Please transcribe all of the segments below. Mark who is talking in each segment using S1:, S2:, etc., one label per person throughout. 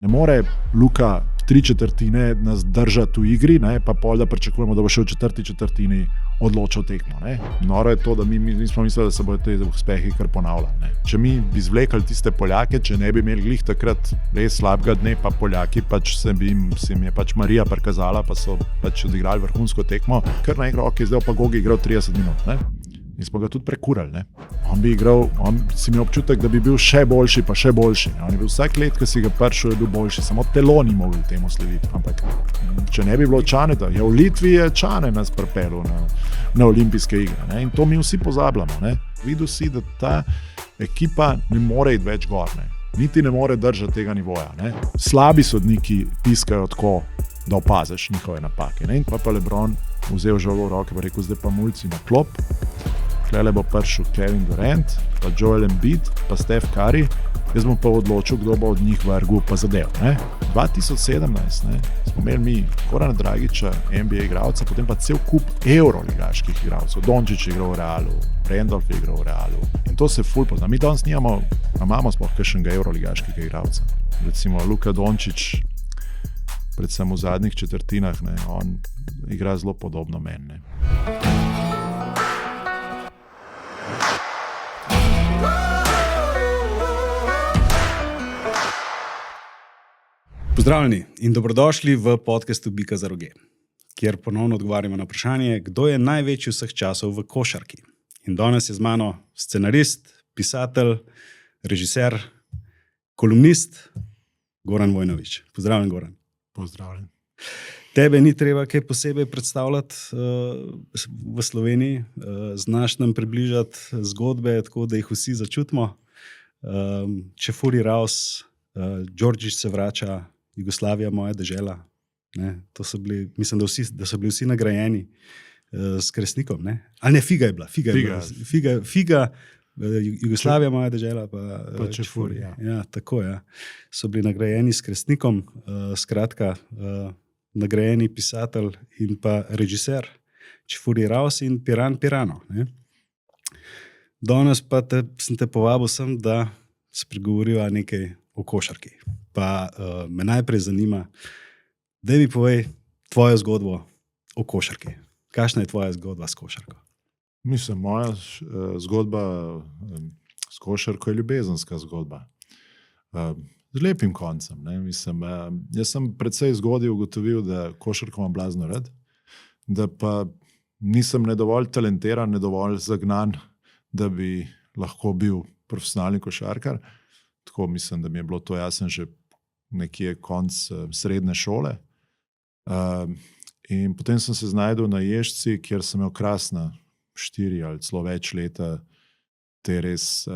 S1: Ne more Luka 3/4 nas držati v igri, ne, pa pol, da pričakujemo, da bo še v 4/4 odločil tekmo. Ne. Noro je to, da mi smo mislili, da se bodo te uspehi kar ponavljali. Ne. Če mi bi izvlekli tiste Poljake, če ne bi imeli glih takrat res slabega dne, pa Poljaki pač se jim je pač Marija prikazala, pa so pač odigrali vrhunsko tekmo, kar naenkrat, ok, zdaj pa Gogi igral 30 minut. Ne. In smo ga tudi prekurali. Ne. On bi igral, si imel občutek, da bi bil še boljši, pa še boljši. Ne. On je bil vsak let, ko si ga prišel, je bil boljši, samo telo ni mogel temu slediti. Ampak če ne bi bilo Čaneta, v Litvi je Čane nas pripeljal na olimpijske igre. Ne. In to mi vsi pozabljamo. Ne. Videl si, da ta ekipa ne more iti več gor. Ne. Niti ne more držati tega nivoja. Ne. Slabi sodniki piskajo tako, da opaziš njihove napake. Ne. In pa LeBron vzel žogo v roke in rekel, zdaj pa mulci na klop. Tlele bo prišel Kevin Durant, pa Joel Embiid, pa Steph Curry. Jaz bom pa odločil, kdo bo od njih vrgel pa zadev. 2017 smo imeli mi Gorana Dragića, NBA igralca, potem pa cel kup evroligaških igralcev. Dončić je igral v Realu, Randolph je igral v Realu. In to se ful pozna. Mi danes imamo sploh kakšnega evroligaškega igralca. Recimo Luka Dončić, predvsem v zadnjih četrtinah, on igra zelo podobno meni.
S2: Pozdravljeni in dobrodošli v podcastu Bika za roge, kjer ponovno odgovarjamo na vprašanje, kdo je največji vseh časov v košarki. In danes je z mano scenarist, pisatelj, režiser, kolumnist Goran Vojnović. Pozdravljen, Goran.
S1: Pozdravljen.
S2: Tebe ni treba kaj posebej predstavljati v Sloveniji. Znaš nam približati zgodbe, tako da jih vsi začutimo. Čefuri Raus, Đorđić se vrača, Jugoslavija, moja dežela. Ne? To so bili, mislim, da so bili vsi nagrajeni s Kresnikom. Ne? Ali ne, Figa je bila. Figa, Jugoslavija, moja dežela, pa Čefuri. Ja, tako, ja. So bili nagrajeni s Kresnikom, skratka, nagrajeni pisatelj in pa režiser Čefuri Raus in Piran Pirano. Ne? Danes pa sem te povabil sem, da spregovoriva nekaj o košarki. Pa me najprej zanima, da mi povej tvojo zgodbo o košarki. Kakšna je tvoja zgodba s košarko?
S1: Mislim, moja zgodba s košarko je ljubezenska zgodba. Z lepim koncem. Ne? Mislim, jaz sem precej zgodaj ugotovil, da košarko imam blazno rad, da pa nisem ne dovolj talentiran, ne dovolj zagnan, da bi lahko bil profesionalni košarkar. Tako mislim, da mi je bilo to jasno že nekje konc srednje šole. In potem sem se znajdel na Ježci, kjer sem imel krasna 4 ali celo več leta te res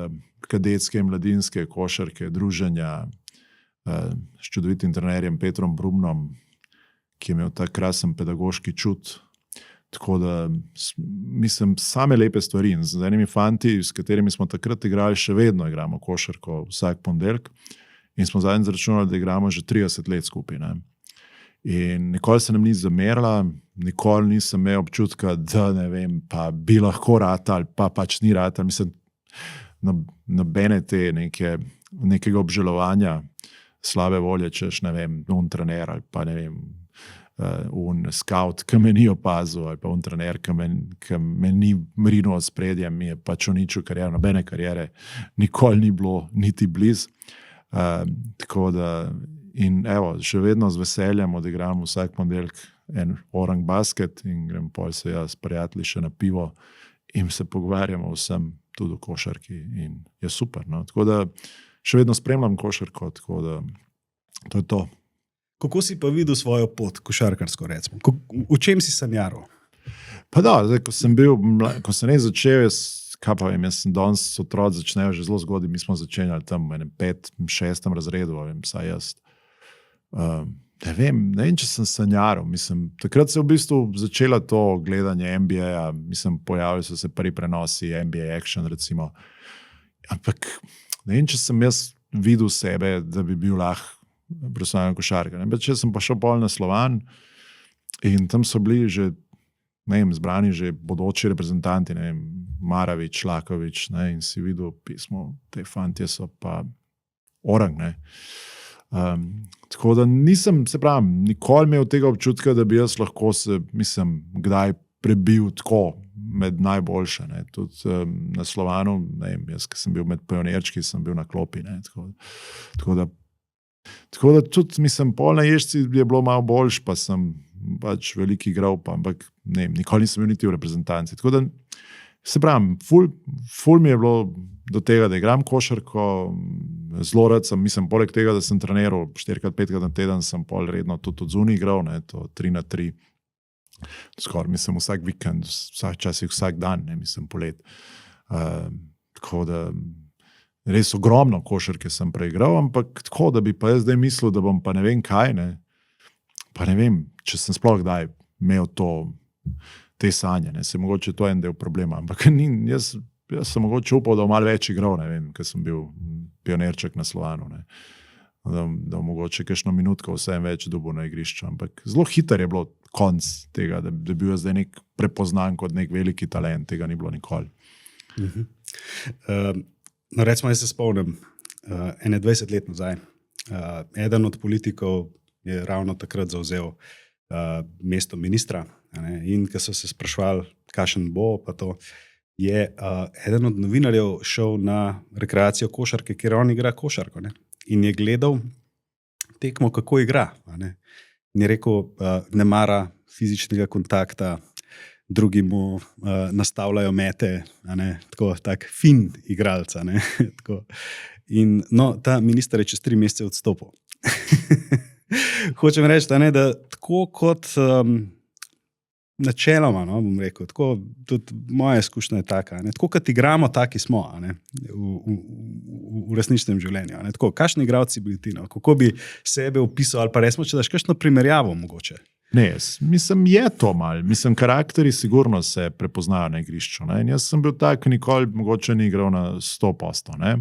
S1: kadetske in mladinske košarke, druženja s čudovitim trenerjem Petrom Brumnom, ki je imel ta krasen pedagoški čut. Tako da, mislim, same lepe stvari. Z enimi fanti, s katerimi smo takrat igrali, še vedno igramo košarko vsak ponedeljek. In smo zadnjič zračunali, da igramo že 30 let skupaj. Ne? In nikoli se nam ni zamerila, nikoli nisem imel občutka, da ne vem, pa bi lahko ratal, pa pač ni ratal. Mislim, nobene te nekega obžalovanja, slabe volje, češ, ne vem, un trener ali pa ne vem, un scout, ki me ni opazil, ali pa un trener, ki me ni mrinil od spredja, mi je pač uničil kariero, nobene kariere nikoli ni bilo niti blizu. Tako da, in evo, še vedno z veseljem odigram vsak ponedeljek en orang basket in grem pol se jaz s prijatelji še na pivo in se pogovarjamo vsem tudi o košarki in je super. No? Tako da še vedno spremljam košarko, tako da to je to.
S2: Kako si pa videl svojo pot, košarkarsko recimo? V čem si sanjaral?
S1: Pa da, zdaj, ko sem res začel, kaj pa vem, jaz sem danes otroci začnejo že zelo zgodaj, mi smo začenjali tam v 5., 6. razredu, vem, saj jaz. Ne vem, če sem sanjaral, mislim, takrat se je v bistvu začela to gledanje NBA-ja, mislim, pojavili so se prvi prenosi NBA Action, recimo. Ampak ne vem, če sem jaz videl sebe, da bi bil lahko profesionalni košarkar. Če sem pa šel pol na Slovan in tam so bili že, ne vem, zbrani že bodoči reprezentanti, ne vem, Maravić, Laković, ne, in si videl pismo, te fantje so pa orang, ne. Tako da nisem, se pravim, nikoli imel tega občutka, da bi jaz lahko se, kdaj prebil tako med najboljše. Ne. Tudi na Slovanu, ne vem, jaz, ki sem bil med pionirčki, sem bil na klopi. Ne. Tako da tudi, pol na Ježci je bilo malo boljš, pa sem pač veliko igral, ampak ne, nikoli nisem bil niti v reprezentanci. Tako da, se pravim, ful mi je bilo do tega, da igram košarko, zelo rad sem, poleg tega, da sem treniral 4-5 na teden, sem pol redno tudi od zunaj igral, ne, to 3-3, skoraj vsak vikend, vsak dan, ne, polet. Tako da res ogromno košarke sem preigral, ampak tako, da bi pa jaz zdaj mislil, da bom pa ne vem kaj, ne, pa ne vem, če sem sploh kdaj imel te sanje, ne, se mogoče to en del problema, ampak jaz sem mogoče upal, da bom malo več igral, ne vem, ker sem bil pionirček na Slovanu, ne, da mogoče kakšno minutko vsem več dobil na igrišču, ampak zelo hiter je bilo konc tega, da bi bil zdaj nek prepoznan kot nek veliki talent, tega ni bilo nikoli.
S2: No, recimo, jaz se spomnim, 21 let nazaj, eden od politikov je ravno takrat zavzel mesto ministra, ne, in ko so se sprašvali, kakšen bo, pa to je eden od novinarjev šel na rekreacijo košarke, kjer on igra košarko, ne, in je gledal tekmo, kako igra, ne, in je rekel, ne mara fizičnega kontakta, drugi mu nastavljajo mete, ne, tak fin igralca, ne, tako. In no, ta minister je čez 3 mesece odstopil. Hočem reči, da tako kot načeloma, no, bom rekel, tako tudi moja izkušnja je taka, ne, tako kot igramo, taki smo, ne, v resničnem življenju. Ne, tako, kakšni igralci bili ti, no, kako bi sebe opisal, ali pa resmo, če daš kakšno primerjavo mogoče?
S1: Ne, je to malo. Karakteri sigurno se prepoznajo na igrišču. Ne? In jaz sem bil tak, nikoli mogoče ni igral na 100%. Ne?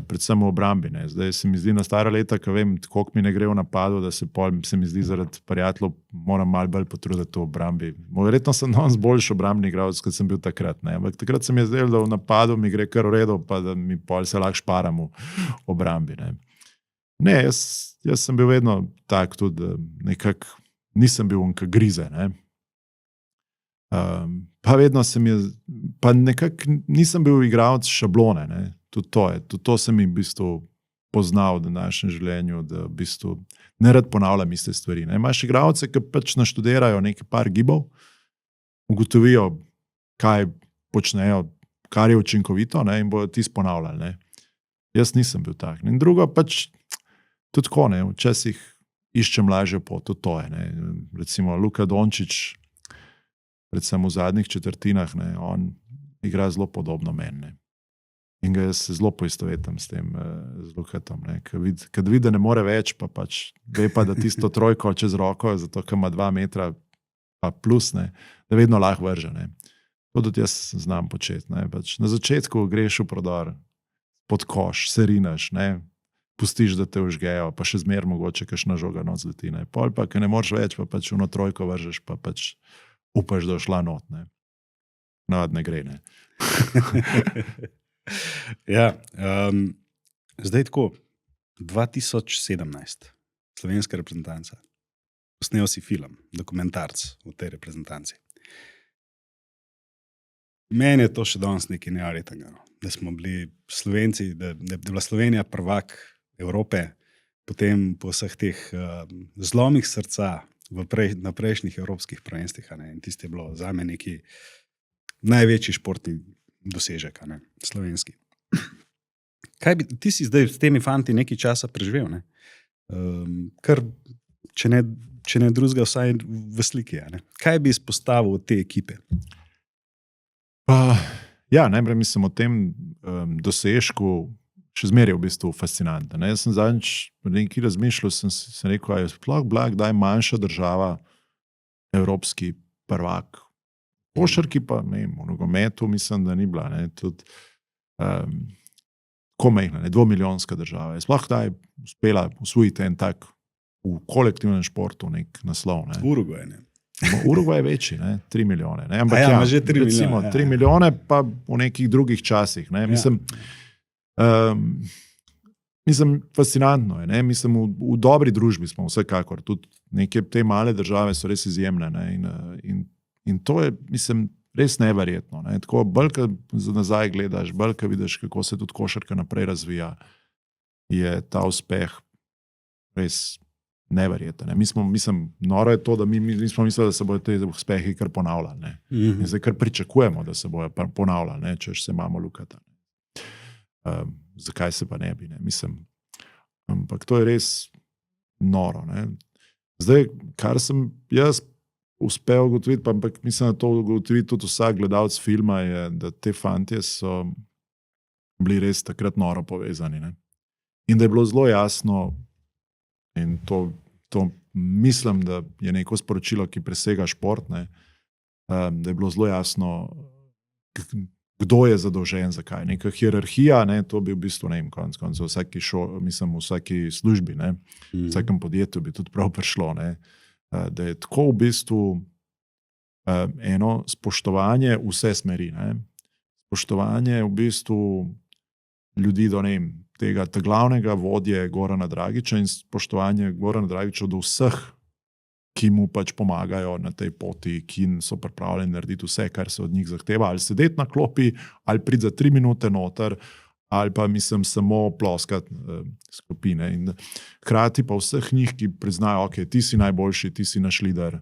S1: Predvsem v obrambi. Ne? Zdaj se mi zdi na stara leta, ko vem, koliko mi ne gre v napadu, da se mi zdi zaradi prijateljev moram malo bolj potruditi v obrambi. Verjetno sem danes boljši obrambni igralec, kot sem bil takrat. Ne? Ampak takrat se mi je zdelo, da v napadu mi gre kar v redu, pa da mi pol se lahko šparam v obrambi. Ne, jaz sem bil vedno tak tudi nekako nisem bil onka grize, ne. Pa vedno pa nekako nisem bil igralec šablone, ne. Tudi to se mi v bistvu poznal v današnjem življenju, da v bistvu ne rad ponavljam iste stvari, ne. Imaš igralce, ki pač naštudirajo nekaj par gibov, ugotovijo, kaj počnejo, kar je učinkovito, ne, in bojo tisto ponavljali, ne. Jaz nisem bil tak. In drugo pač tudi tako, ne, včasih iščem lažjo pot, tudi to je. Ne. Recimo Luka Dončić, predvsem v zadnjih četrtinah, ne, on igra zelo podobno meni. Ne. In ga jaz se zelo poistovetim s tem, z Lukatom. Kad vidi, da ne more več, pa pač ve pa, da tisto trojko čez roko, zato ker ima 2 metra pa plus, ne, da vedno lahko vrže. Ne. To tudi jaz znam početi. Ne. Pač na začetku greš v prodor, pod koš, se rinaš, ne. Pustiš, da te užgejo, pa še zmer mogoče kakšna žoga not zleti. Ne. Pol pa, ker ne moreš več, pa pač uno trojko vržeš, pa pač upaš, da je šla not. Ne. Navad ne gre, ne.
S2: Ja, zdaj tako, 2017, slovenska reprezentanca. Posnel si film, dokumentarc v tej reprezentanci. Meni je to še danes nekaj neverjetnega, da smo bili Slovenci, da je bila Slovenija prvak Evrope, potem po vseh teh zlomih srca na prejšnjih evropskih prvenstvih. In tisto je bilo zame neki največji športni dosežek, ne, slovenski. Ti si zdaj s temi fanti nekaj časa preživel, ne? Kar, če ne drugega, vsaj v sliki. Ne? Kaj bi izpostavil od te ekipe?
S1: Ja, najprej mislim o tem dosežku, še zmeraj v bistvu fascinantno. Jaz sem zadnjič nekaj razmišljal, sem rekel, da je sploh bila kdaj manjša država evropski prvak. Košarki pa, ne vem, v nogometu mislim, da ni bila. Ne, tudi ko mehna, 2-milijonska država. Je sploh kdaj uspela usvojiti en tak v kolektivnem športu nek naslov. Ne.
S2: Urugvaj, ne?
S1: Urugvaj je večji, ne? 3 milijone. Ne?
S2: Ampak ja, že 3
S1: recimo,
S2: milijone.
S1: 3 milijone pa v nekih drugih časih. Ne? Mislim, fascinantno je. Ne? Mislim, v dobri družbi smo vsekakor. Tudi neke te male države so res izjemne. Ne? In to je, mislim, res neverjetno. Ne? Tako bolj, ko nazaj gledaš, bolj, ko vidiš, kako se tudi košarka naprej razvija, je ta uspeh res neverjeten. Ne? Mislim, noro je to, da mi smo mislili, da se bodo te uspehi kar ponavljali. Ne? In zdaj kar pričakujemo, da se bodo ponavljali, ne? Češ se imamo lukata. Zakaj se pa ne bi? Ne? Mislim, ampak to je res noro. Ne? Zdaj, kar sem jaz uspel ugotoviti, ampak mislim, da to ugotovi tudi vsak gledalec filma, je, da te fantje so bili res takrat noro povezani. Ne? In da je bilo zelo jasno, in to mislim, da je neko sporočilo, ki presega šport, ne? Da je bilo zelo jasno, kdo je zadolžen, zakaj. Neka hierarhija, ne? To bi v bistvu, ne vem, konec v vsaki službi, ne? V vsakem podjetju bi tudi prav prišlo, ne? Da je tako v bistvu eno spoštovanje vse smeri. Ne? Spoštovanje v bistvu ljudi do tega glavnega vodje Gorana Dragića in spoštovanje Gorana Dragića do vseh, ki mu pač pomagajo na tej poti, ki so pripravljeni narediti vse, kar se od njih zahteva, ali sedeti na klopi, ali priti za 3 minute noter, ali pa mislim samo ploskati skupine. In hkrati pa vseh njih, ki priznajo, ok, ti si najboljši, ti si naš lider,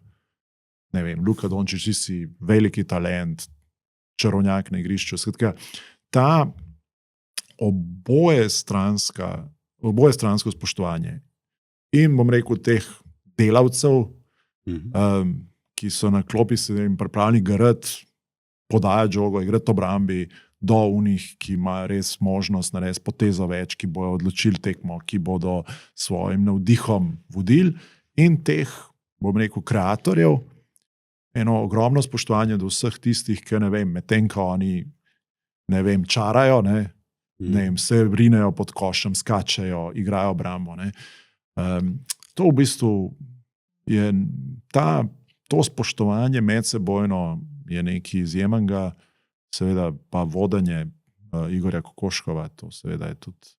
S1: ne vem, Luka Dončić, ti si veliki talent, čarovnjak na igrišču. Skratka, ta oboje stransko spoštovanje in bom rekel teh delavcev, ki so na klopi se pripravljeni garati, podajati žogo, igrati obrambi, do unih, ki imajo res možnost narediti potezo več, ki bodo odločili tekmo, ki bodo svojim navdihom vodili, in teh, bom rekel, kreatorjev, eno ogromno spoštovanje do vseh tistih, ki ne vem, medtem ko oni, ne vem, čarajo, ne vem, se vrinejo pod košem, skačejo, igrajo obrambo. To v bistvu je to spoštovanje medsebojno je nekaj izjemnega, seveda pa vodenje Igorja Kokoškova, to seveda je tudi,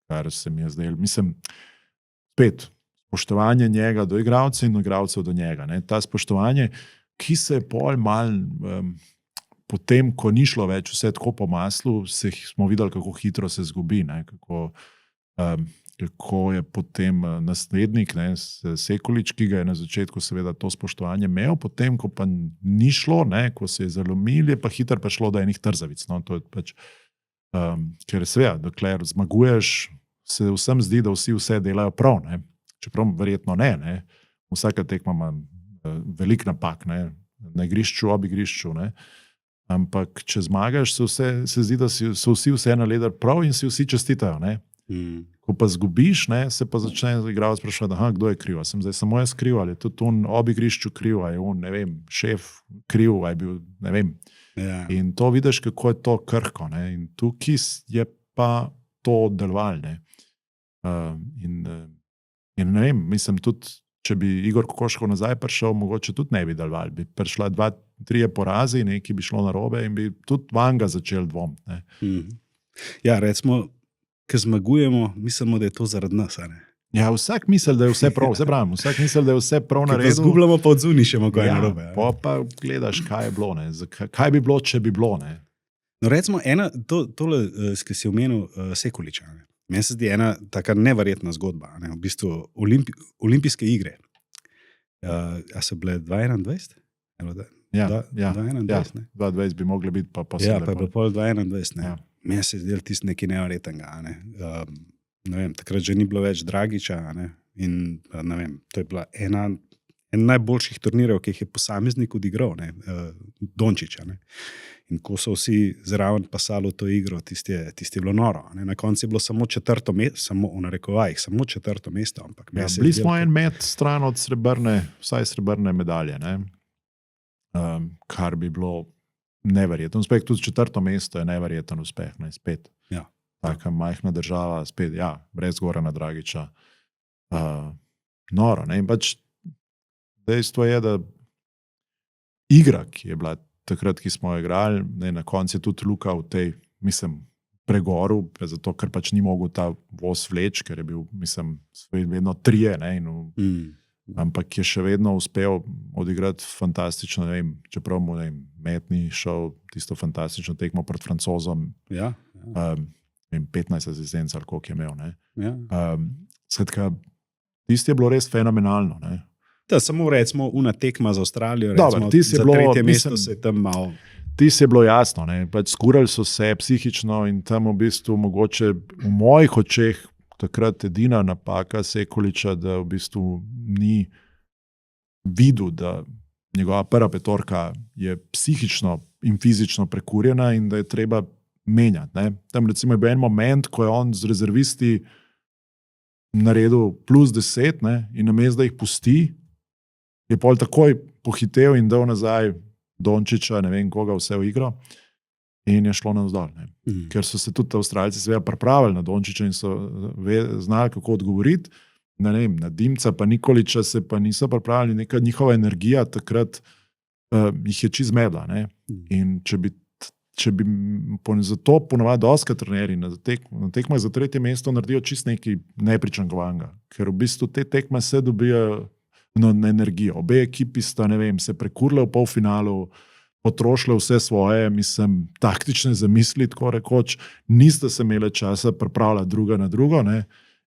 S1: kar se mi je zdelo. Mislim, spet, spoštovanje njega do igralcev in igralcev do njega. Ne? Ta spoštovanje, ki se je pol mal potem, ko ni šlo več vse tako po maslu, smo videli, kako hitro se zgubi, ne? Kako je potem naslednik, ne, Sekulič, ki ga je na začetku seveda to spoštovanje imel, potem, ko pa ni šlo, ne, ko se je zalomil, je pa hitro prišlo do enih trzavic. No, to je pač, ker seveda, dokler zmaguješ, se vsem zdi, da vse delajo prav, ne. Čeprav verjetno ne. Vsaka tekma ima velik napak, ne, na igrišču, ob igrišču, ne. Ampak, če zmagaš, se zdi, da so vsi vse naredili prav in si vsi čestitajo, ne. Ko pa zgubiš, ne, se pa začne igralec spraševati, kdo je kriv, sem zdaj samo jaz kriv, ali je tudi on ob igrišču kriv, ali je on, ne vem, šef kriv, ali je bil, ne vem.
S2: Ja.
S1: In to vidiš, kako je to krhko, ne, in tukaj je pa to delovalo, ne. In ne vem, mislim tudi, če bi Igor Kokoškov nazaj prišel, mogoče tudi ne bi delovalo, bi prišla 2-3 porazi, nekaj bi šlo narobe in bi tudi vanga začel dvom, ne.
S2: Ja, recimo, ko zmagujemo, mislimo, da je to zaradi nas.
S1: Ja, vsak misli, da je vse prav, vsak misli, da je vse prav naredil.
S2: Zgubljamo pa odzuni še malo narobe.
S1: Pa gledaš, kaj je bilo, ne. Kaj bi bilo, če bi bilo, ne.
S2: No, recimo, tole, ki si omenil Sekuliča. Meni se zdi ena taka neverjetna zgodba. Ne? V bistvu olimpijske igre. A so bile 2021?
S1: Ja,
S2: 2021, ne?
S1: 2020 bi mogli biti, pa
S2: Ja, pa je bilo pol 2021, ne.
S1: Ja.
S2: Meni se je zdelo tisto nekaj neverjetnega. Ne? Ne vem, takrat že ni bilo več Dragića, ne? In ne vem, to je bila en najboljših turnirjev, ki jih je posameznik odigral, ne? Dončića. Ne? In ko so vsi zraven pasali v to igro, tisti je bilo noro. Ne? Na koncu je bilo samo 4. mesto, samo v narekovajih, samo 4. mesto. Ampak
S1: bili smo en met stran od vsaj srebrne medalje, ne? Kar bi bilo neverjetno. Spet tudi 4. mesto je neverjeten uspeh, ne, spet.
S2: Ja.
S1: Taka majhna država, spet, ja, brez Gorana Dragića. Noro, ne, in pač dejstvo je, da igra, ki je bila takrat, ki smo jo igrali, ne, na koncu je tudi Luka v tej, mislim, pregoril, zato ker pač ni mogel ta voz vleč, ker je bil, mislim, vedno trije, ne, ampak je še vedno uspel odigrati fantastično, ne vem, čeprav mu metni šel tisto fantastično tekmo pred Francozom, 15 asistenc ali koliko je imel. Skratka, tisti je bilo res fenomenalno. Ne.
S2: Da, samo recimo una tekma za Avstralijo,
S1: recimo,
S2: za tretje mesto se je tam malo...
S1: Tisti je bilo jasno, pač skurali so se psihično in tam v bistvu mogoče v mojih očeh takrat edina napaka Sekuliča, da v bistvu ni videl, da njegova prva petorka je psihično in fizično prekurjena in da je treba menjati. Ne. Tam recimo je bil en moment, ko je on z rezervisti naredil +10, ne, in namesto da jih pusti, je pol takoj pohitev in dal nazaj Dončiča, ne vem koga, vse v igro in je šlo navzdol. Ker so se tudi Avstralci seveda pripravili na Dončiča in so znali, kako odgovoriti. Na Dimca pa Nikoliča se pa niso pripravili, neka njihova energija takrat jih je čist zmedla. Ne? In če bi zato ponovadi doskrat trenerji na tekmah za tretje mesto naredijo čist nekaj nepričakovanega, ker v bistvu te tekme se dobijo na energijo. Obe ekipi sta, ne vem, se prekurle v polfinalu, potrošile vse svoje, mislim, taktične zamisli, tako rekoč, niste se imeli časa pripravljati druga na drugo, ne?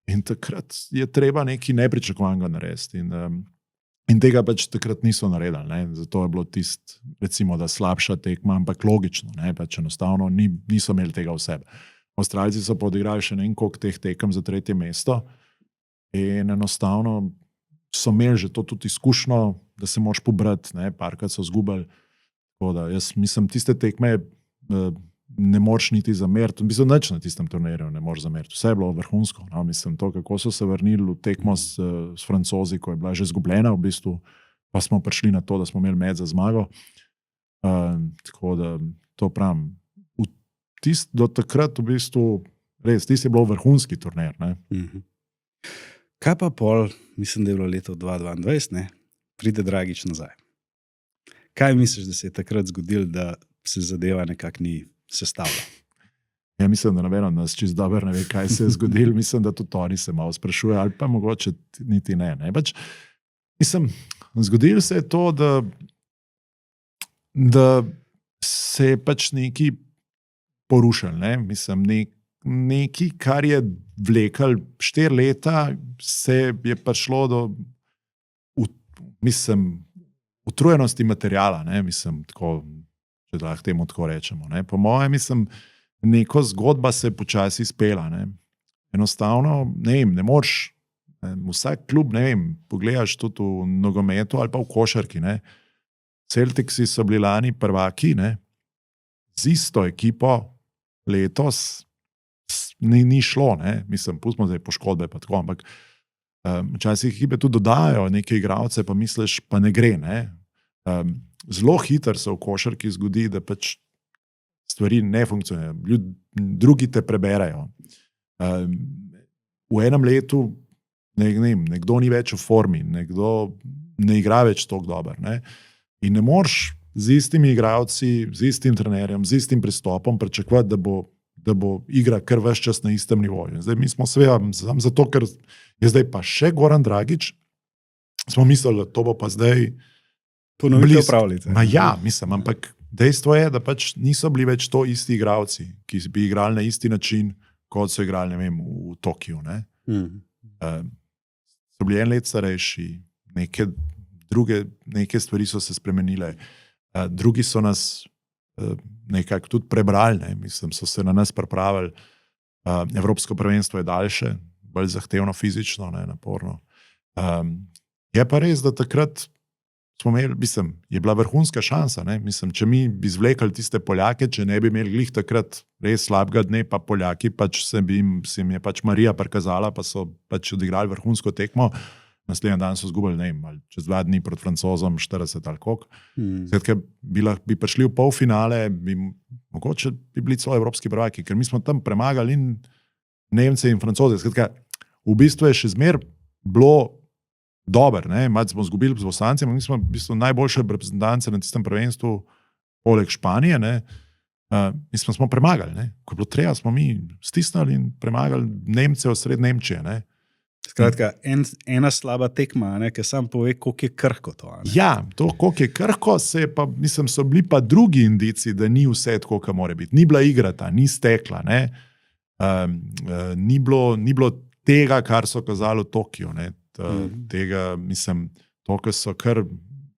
S1: In takrat je treba nekaj nepričakovanega narediti. In tega pač takrat niso naredili. Ne? Zato je bilo tisto, recimo, da slabša tekma, ampak logično, ne? Pač enostavno niso imeli tega v sebi. Avstralci so pa odigrali še ne vem koliko teh tekem za tretje mesto in enostavno so imeli že to tudi izkušnjo, da se moraš pobrati, parkrat so zgubali. Tako da jaz mislim, tiste tekme ne moreš niti zameriti. V bistvu nič na tistem turnirju ne moreš zameriti. Vse je bilo vrhunsko. No? Mislim, to, kako so se vrnili v tekmo s Francozi, ko je bila že izgubljena v bistvu, pa smo prišli na to, da smo imeli med za zmago. Tako da to pravim. Do takrat v bistvu res, tisti je bilo vrhunski turnir.
S2: Kaj pa pol, mislim, da je bilo leto 2022, ne? Pride Dragič nazaj. Kaj misliš, da se je takrat zgodilo, da se zadeva nekako ni sestavila?
S1: Ja, mislim, da nobeno nas čist dobro ne ve, kaj se je zgodilo. Mislim, da tudi oni se malo sprašuje, ali pa mogoče niti ne. Pač, mislim, zgodilo se je to, da se je pač neki porušil. Mislim, nekaj, kar je vlekal 4 leta, se je prišlo do utrujenosti materijala, mislim, tako, če lahko temu tako rečemo. Po mojem, mislim, neko zgodba se je počasi izpela. Enostavno, ne moreš, vsak klub, pogledaš tudi v nogometu ali pa v košarki. Celticsi so bili lani prvaki, z isto ekipo letos ni šlo, mislim, pustimo zdaj poškodbe pa tako, ampak včasih ekipe tudi dodajo neke igralce, pa misliš, pa ne gre. Zelo hitro se v košarki zgodi, da pač stvari ne funkcionirajo. Drugi te preberajo. V enem letu nekdo ni več v formi, nekdo ne igra več tako dobro. In ne moreš z istimi igralci, z istim trenerjem, z istim pristopom pričakovati, da bo igra kar ves čas na istem nivoju. Zdaj, mi smo seveda, zato, ker je zdaj pa še Goran Dragič, smo mislili, da to bo pa zdaj
S2: ponovitev pravljice.
S1: Ja, mislim, ampak dejstvo je, da pač niso bili več to isti igralci, ki bi igrali na isti način, kot so igrali, ne vem, v Tokiju. So bili 1 let starejši, neke stvari so se spremenile, drugi so nas nekako tudi prebrali, mislim, so se na nas pripravili. Evropsko prvenstvo je daljše, bolj zahtevno fizično, naporno. Je pa res, da takrat smo imeli, mislim, je bila vrhunska šansa. Mislim, če mi bi zvlekali tiste Poljake, če ne bi imeli glih takrat res slabega dne, pa Poljaki, pač se jim je pač Marija prikazala, pa so pač odigrali vrhunsko tekmo. Naslednji dan so zgubili, ne vem, čez 2 dni proti Francozom 40 ali koliko. Skratka, bi prišli v polfinale, mogoče bi bili celo evropski prvaki, ker mi smo tam premagali in Nemce in Francoze. Skratka, v bistvu je še zmer bilo dobro, malo smo zgubili z Bosancem, mi smo v bistvu najboljše reprezentance na tistem prvenstvu, poleg Španije, Mi smo premagali, ne? Ko je bilo treba, smo mi stisnili in premagali Nemce v sred Nemčije. Ne?
S2: Skratka, ena slaba tekma, ki sam pove, koliko je krhko to.
S1: Ja, to, koliko je krhko, so bili pa drugi indici, da ni vse tako, kot mora biti. Ni bila igrata, ni stekla, ni bilo tega, kar so kazali v Tokiu. Tega, to, kar so kar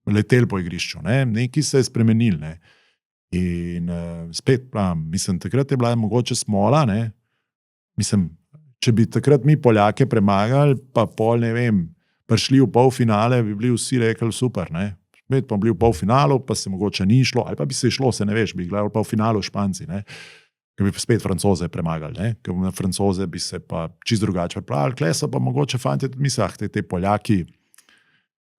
S1: leteli po igrišču. Nekaj se je spremenil. Ne? In spet pravim, takrat je bila mogoče smola, če bi takrat mi Poljake premagali, pa pol, ne vem, prišli v polfinale, bi bili vsi rekli super, ne. Spet pa bili v polfinalu, pa se mogoče ni šlo, ali pa bi se šlo, se ne veš, bi gledali pa v finalu Španci, ne. Ker bi spet Francoze premagali, ne. Ker na Francoze bi se pa čist drugače pripravili, kle so pa mogoče fanti tudi misli, te Poljaki,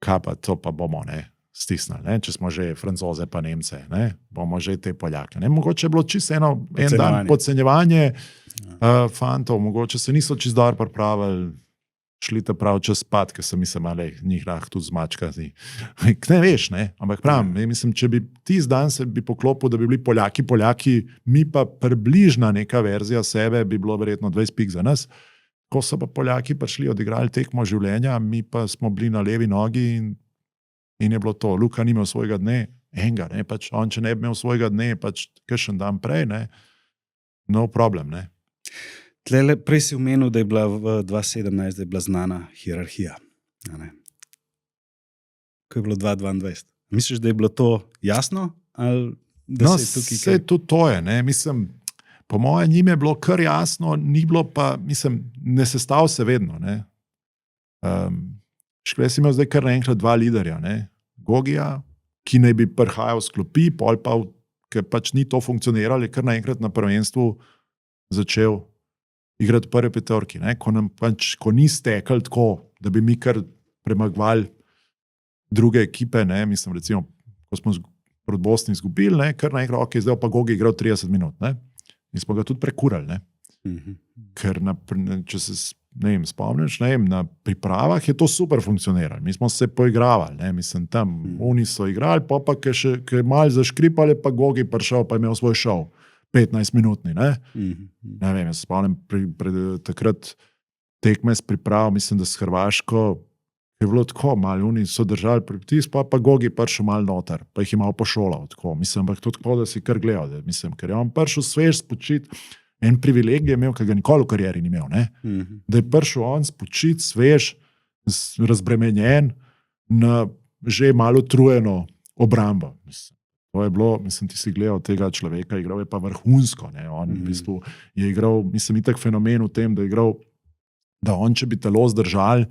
S1: kaj pa to pa bomo, ne, stisnili, ne. Če smo že Francoze pa Nemce, ne, bomo že te Poljake, ne. Mogoče je bilo čisto en dan podcenjevanje, fantov, mogoče se niso čist dobro pripravili, šli ta prav čas spat, ker sem njih tudi zmačkati. Ne veš, ne, ampak pravim, če bi tisti dan se bi poklopil, da bi bili Poljaki, mi pa približna neka verzija sebe, bi bilo verjetno 20 pik za nas. Ko so pa Poljaki prišli, odigrali tekmo življenja, mi pa smo bili na levi nogi in je bilo to. Luka ni imel svojega dne, enega, ne, pač on, če ne bi imel svojega dne, pač kakšen dan prej, ne, no problem, ne.
S2: Tlele, prej si omenil, da je bila v 2017 da je bila znana hierarhija. Ko je bilo 2022. Misliš, da je bilo to jasno? Ali da se je tukaj...
S1: Vse tudi to je. Ne? Po mojem njim je bilo kar jasno, ni bilo pa, ne sestav se vedno. Škle si imel zdaj kar naenkrat dva liderja. Ne? Gogija, ki naj bi prihajal s klopi, pol pa, ker pač ni to funkcioniralo, je kar naenkrat na prvenstvu začel igrati prve petorki, ko ni stekal tako, da bi mi kar premagovali druge ekipe, recimo, ko smo proti Bosni izgubili, kar naenkrat, ok, zdaj pa Gogi igral 30 minut, in smo ga tudi prekurali, ker če se spomniš, na pripravah je to super funkcioniralo, mi smo se poigravali, tam oni so igrali, pa ker je malo zaškripali, pa Gogi prišel, pa je imel svoj šov. 15-minutni, ne? Ne vem, jaz se spomnim takrat tekme s priprav, mislim, da s Hrvaško je bilo tako, malo oni so držali pritisk, pa Gogi prišel malo noter, pa jih je malo pošolal, tako, ampak to tako, da si kar gledal, ker je on prišel svež spočit, en privilegij je imel, ki ga nikoli v karieri ni imel, ne? Da je prišel on spočit, svež, razbremenjen na že malo trujeno obrambo, To je bilo, ti si gledal tega človeka, igral je pa vrhunsko. Ne? On v bistvu je igral, itak fenomen v tem, da je igral, da on, če bi telo zdržal,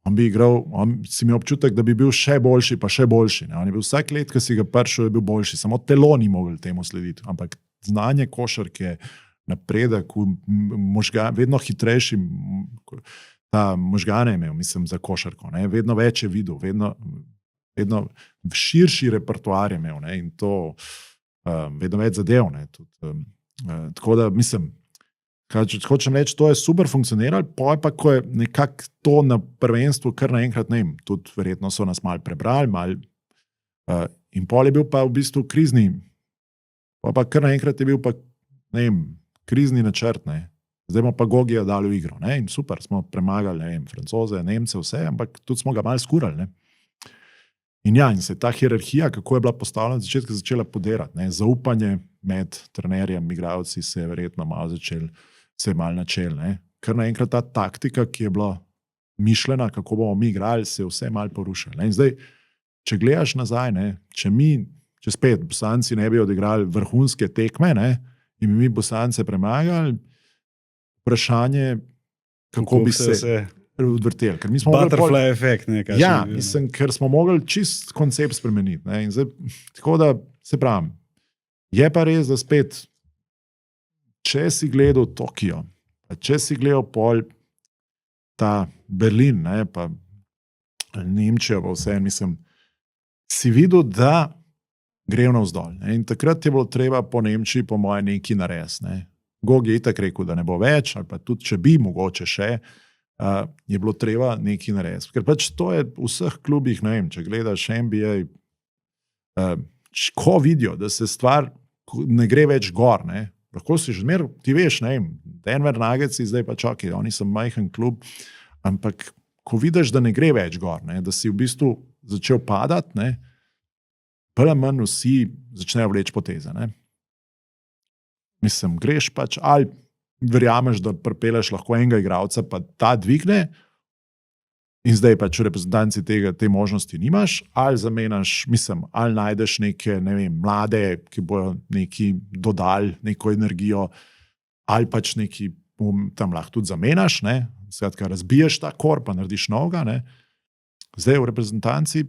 S1: on bi igral, si imel občutek, da bi bil še boljši, pa še boljši. Ne? On je bil vsak let, ki si ga prišel, je bil boljši. Samo telo ni mogel temu slediti. Ampak znanje košarke, napredek, vedno hitrejši, ta možgane je imel, za košarko. Ne? Vedno več je videl, vedno širši repertoar je imel, ne, in to vedno več zadev. Ne, tako da, hočem reči, to je super funkcioniralo, pa ko je nekako to na prvenstvu kar naenkrat, ne vem, tudi verjetno so nas malo prebrali, in pol je bil pa v bistvu krizni, pa kar naenkrat je bil pa, ne vem, krizni načrt, ne. Zdaj bomo pa Gogija dali v igro, ne, in super, smo premagali, ne vem, Francoze, Nemce, vse, ampak tudi smo ga malo skurali, ne. In ja, in se je ta hierarhija, kako je bila postavljena, začetka začela podirati. Ne? Zaupanje med trenerjem, igralci se je verjetno malo načel. Ker naenkrat ta taktika, ki je bila mišljena, kako bomo mi igrali, se je vse malo porušila. In zdaj, če gledaš nazaj, če spet Bosanci ne bi odigrali vrhunske tekme, in bi mi Bosance premagali, vprašanje, kako bi se odvrteli.
S2: Butterfly efekt.
S1: Ja, ker smo mogli čist koncept spremeniti. In zdaj, tako da, se pravim, je pa res, da spet, če si gledal Tokio, če si gledal pol ta Berlin, pa Nemčijo, pa vse, si videl, da gre navzdol. In takrat je bilo treba po Nemčiji, po moje, nekaj narediti. Gog je itak rekel, da ne bo več, ali pa tudi, če bi mogoče še, je bilo treba nekaj narediti. Ker pač to je v vseh klubih, ne vem, če gledaš NBA, ko vidijo, da se stvar ne gre več gor. Ne. Lahko si že zmer, ti veš, ne, Denver Nuggets, zdaj pa čakaj, oni so majhen klub, ampak ko vidiš, da ne gre več gor, ne, da si v bistvu začel padati, ne, bolj ali manj vsi začnejo vleči poteze. Ne. Mislim, greš pač, ali verjameš, da pripeleš lahko enega igralca, pa ta dvigne, in zdaj pač v reprezentanci te možnosti nimaš, ali zamenjaš, mislim, ali najdeš neke, ne vem, mlade, ki bojo neki dodali neko energijo, ali pač neki tam lahko tudi zamenjaš, ne, skratka, razbiješ ta kor, pa narediš novega, ne. Zdaj v reprezentanci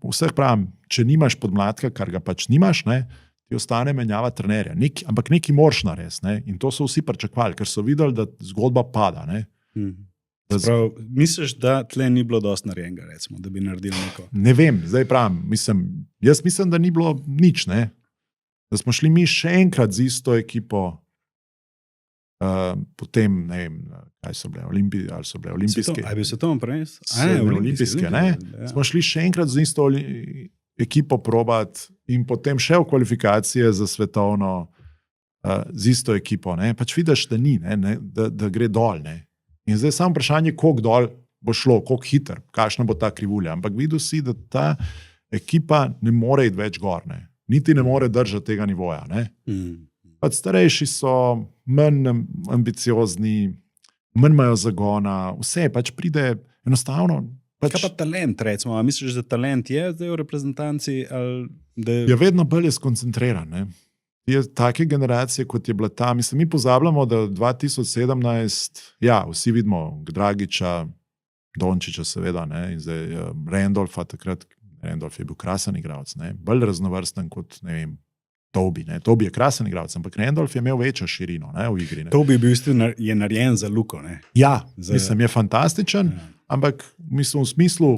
S1: vseh pravim, če nimaš podmladka, kar ga pač nimaš, ne, ti ostane menjava trenerja. Ampak nekaj moraš narediti, ne, in to so vsi pričakovali, ker so videli, da zgodba pada, ne.
S2: Prav, misliš, da tle ni bilo dosti narejenega, recimo, da bi naredili neko?
S1: Ne vem, zdaj pravim, jaz mislim, da ni bilo nič, ne. Da smo šli mi še enkrat z isto ekipo, potem, ne vem, kaj so bile, ali so bile olimpijske.
S2: A je bil svetovni prvenstvo?
S1: Olimpijske, ne. Ja. Smo šli še enkrat z isto ekipo probati in potem še v kvalifikacije za svetovno z isto ekipo, ne. Pač vidiš, da ni, ne, da gre dol, ne. In zdaj samo vprašanje, koliko dol bo šlo, koliko hiter, kakšna bo ta krivulja. Ampak videl si, da ta ekipa ne more iti več gor, ne. Niti ne more držati tega nivoja. Ne. Pač starejši so manj ambiciozni, manj imajo zagona, vse pač pride enostavno.
S2: Kaj pa talent, recimo? A misliš, da talent je zdaj v reprezentanci?
S1: Je vedno bolj skoncentriran, ne. Je take generacije, kot je bila ta. Mislim, mi pozabljamo, da 2017, ja, vsi vidimo Dragiča, Dončiča seveda, ne, in zdaj Randolfa takrat, Randolf je bil krasen igralec, ne, bolj raznovrsten kot, ne vem, Tobi, ne. Tobi je krasen igralec, ampak Randolf je imel večjo širino, ne, v igri. Ne.
S2: Tobi je narejen za Luko, ne.
S1: Ja, mislim, je fantastičen, ampak mislim, v smislu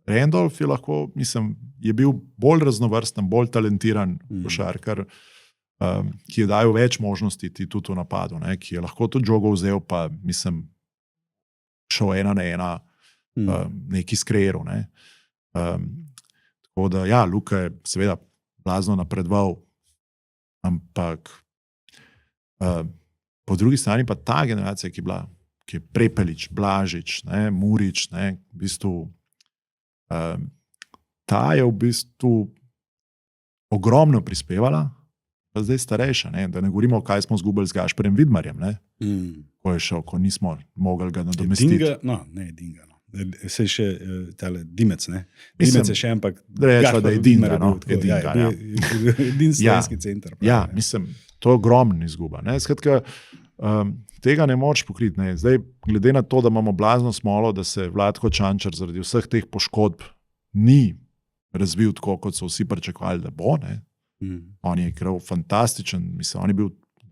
S1: Randolf je lahko, mislim, je bil bolj raznovrsten, bolj talentiran košarkar, ki je dajal več možnosti tudi v napadu, ne, ki je lahko tudi žogo vzel, pa mislim, šel 1-1, neki skreiral. Ne. Tako da, ja, Luka je seveda blazno napredoval, ampak po drugi strani pa ta generacija, ki je Prepelič, Blažič, ne, Murič, ne, v bistvu, ta je v bistvu ogromno prispevala, pa zdaj starejša, ne? Da ne govorimo, kaj smo zgubili z Gašperjem Vidmarjem, ne? Ko je šel, ko nismo mogli ga nadomestiti.
S2: Dinga. Se še tale Dimec, ne? Dimec je še, ampak
S1: rečo, da je Dinga, no? Je Dinga, ja.
S2: Din slovenski center.
S1: Ja, mislim, to je ogromna izguba, ne? Skratka, tega ne moreš pokriti, ne? Zdaj, glede na to, da imamo blazno smolo, da se Vlatko Čančar zaradi vseh teh poškodb ni razvil tako, kot so vsi pričakovali, da bo, ne? On je igral fantastičen, mislim, on je bil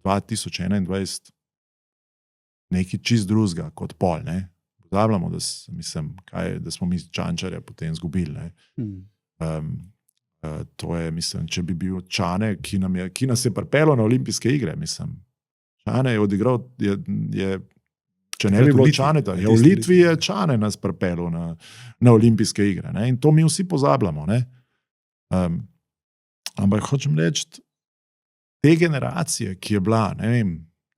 S1: 2021 nekaj čist drugega kot Pol, ne. Pozabljamo, da smo mi Čančarja potem izgubili, ne. To je, mislim, če bi bil Čane, ki nas je pripeljal na olimpijske igre, mislim. Čane je odigral, če ne bi bilo Čaneta, v Litvi je Čane nas pripeljal na olimpijske igre, ne. In to mi vsi pozabljamo, ne. Ampak hočem reči, te generacije, ki je bila, ne vem,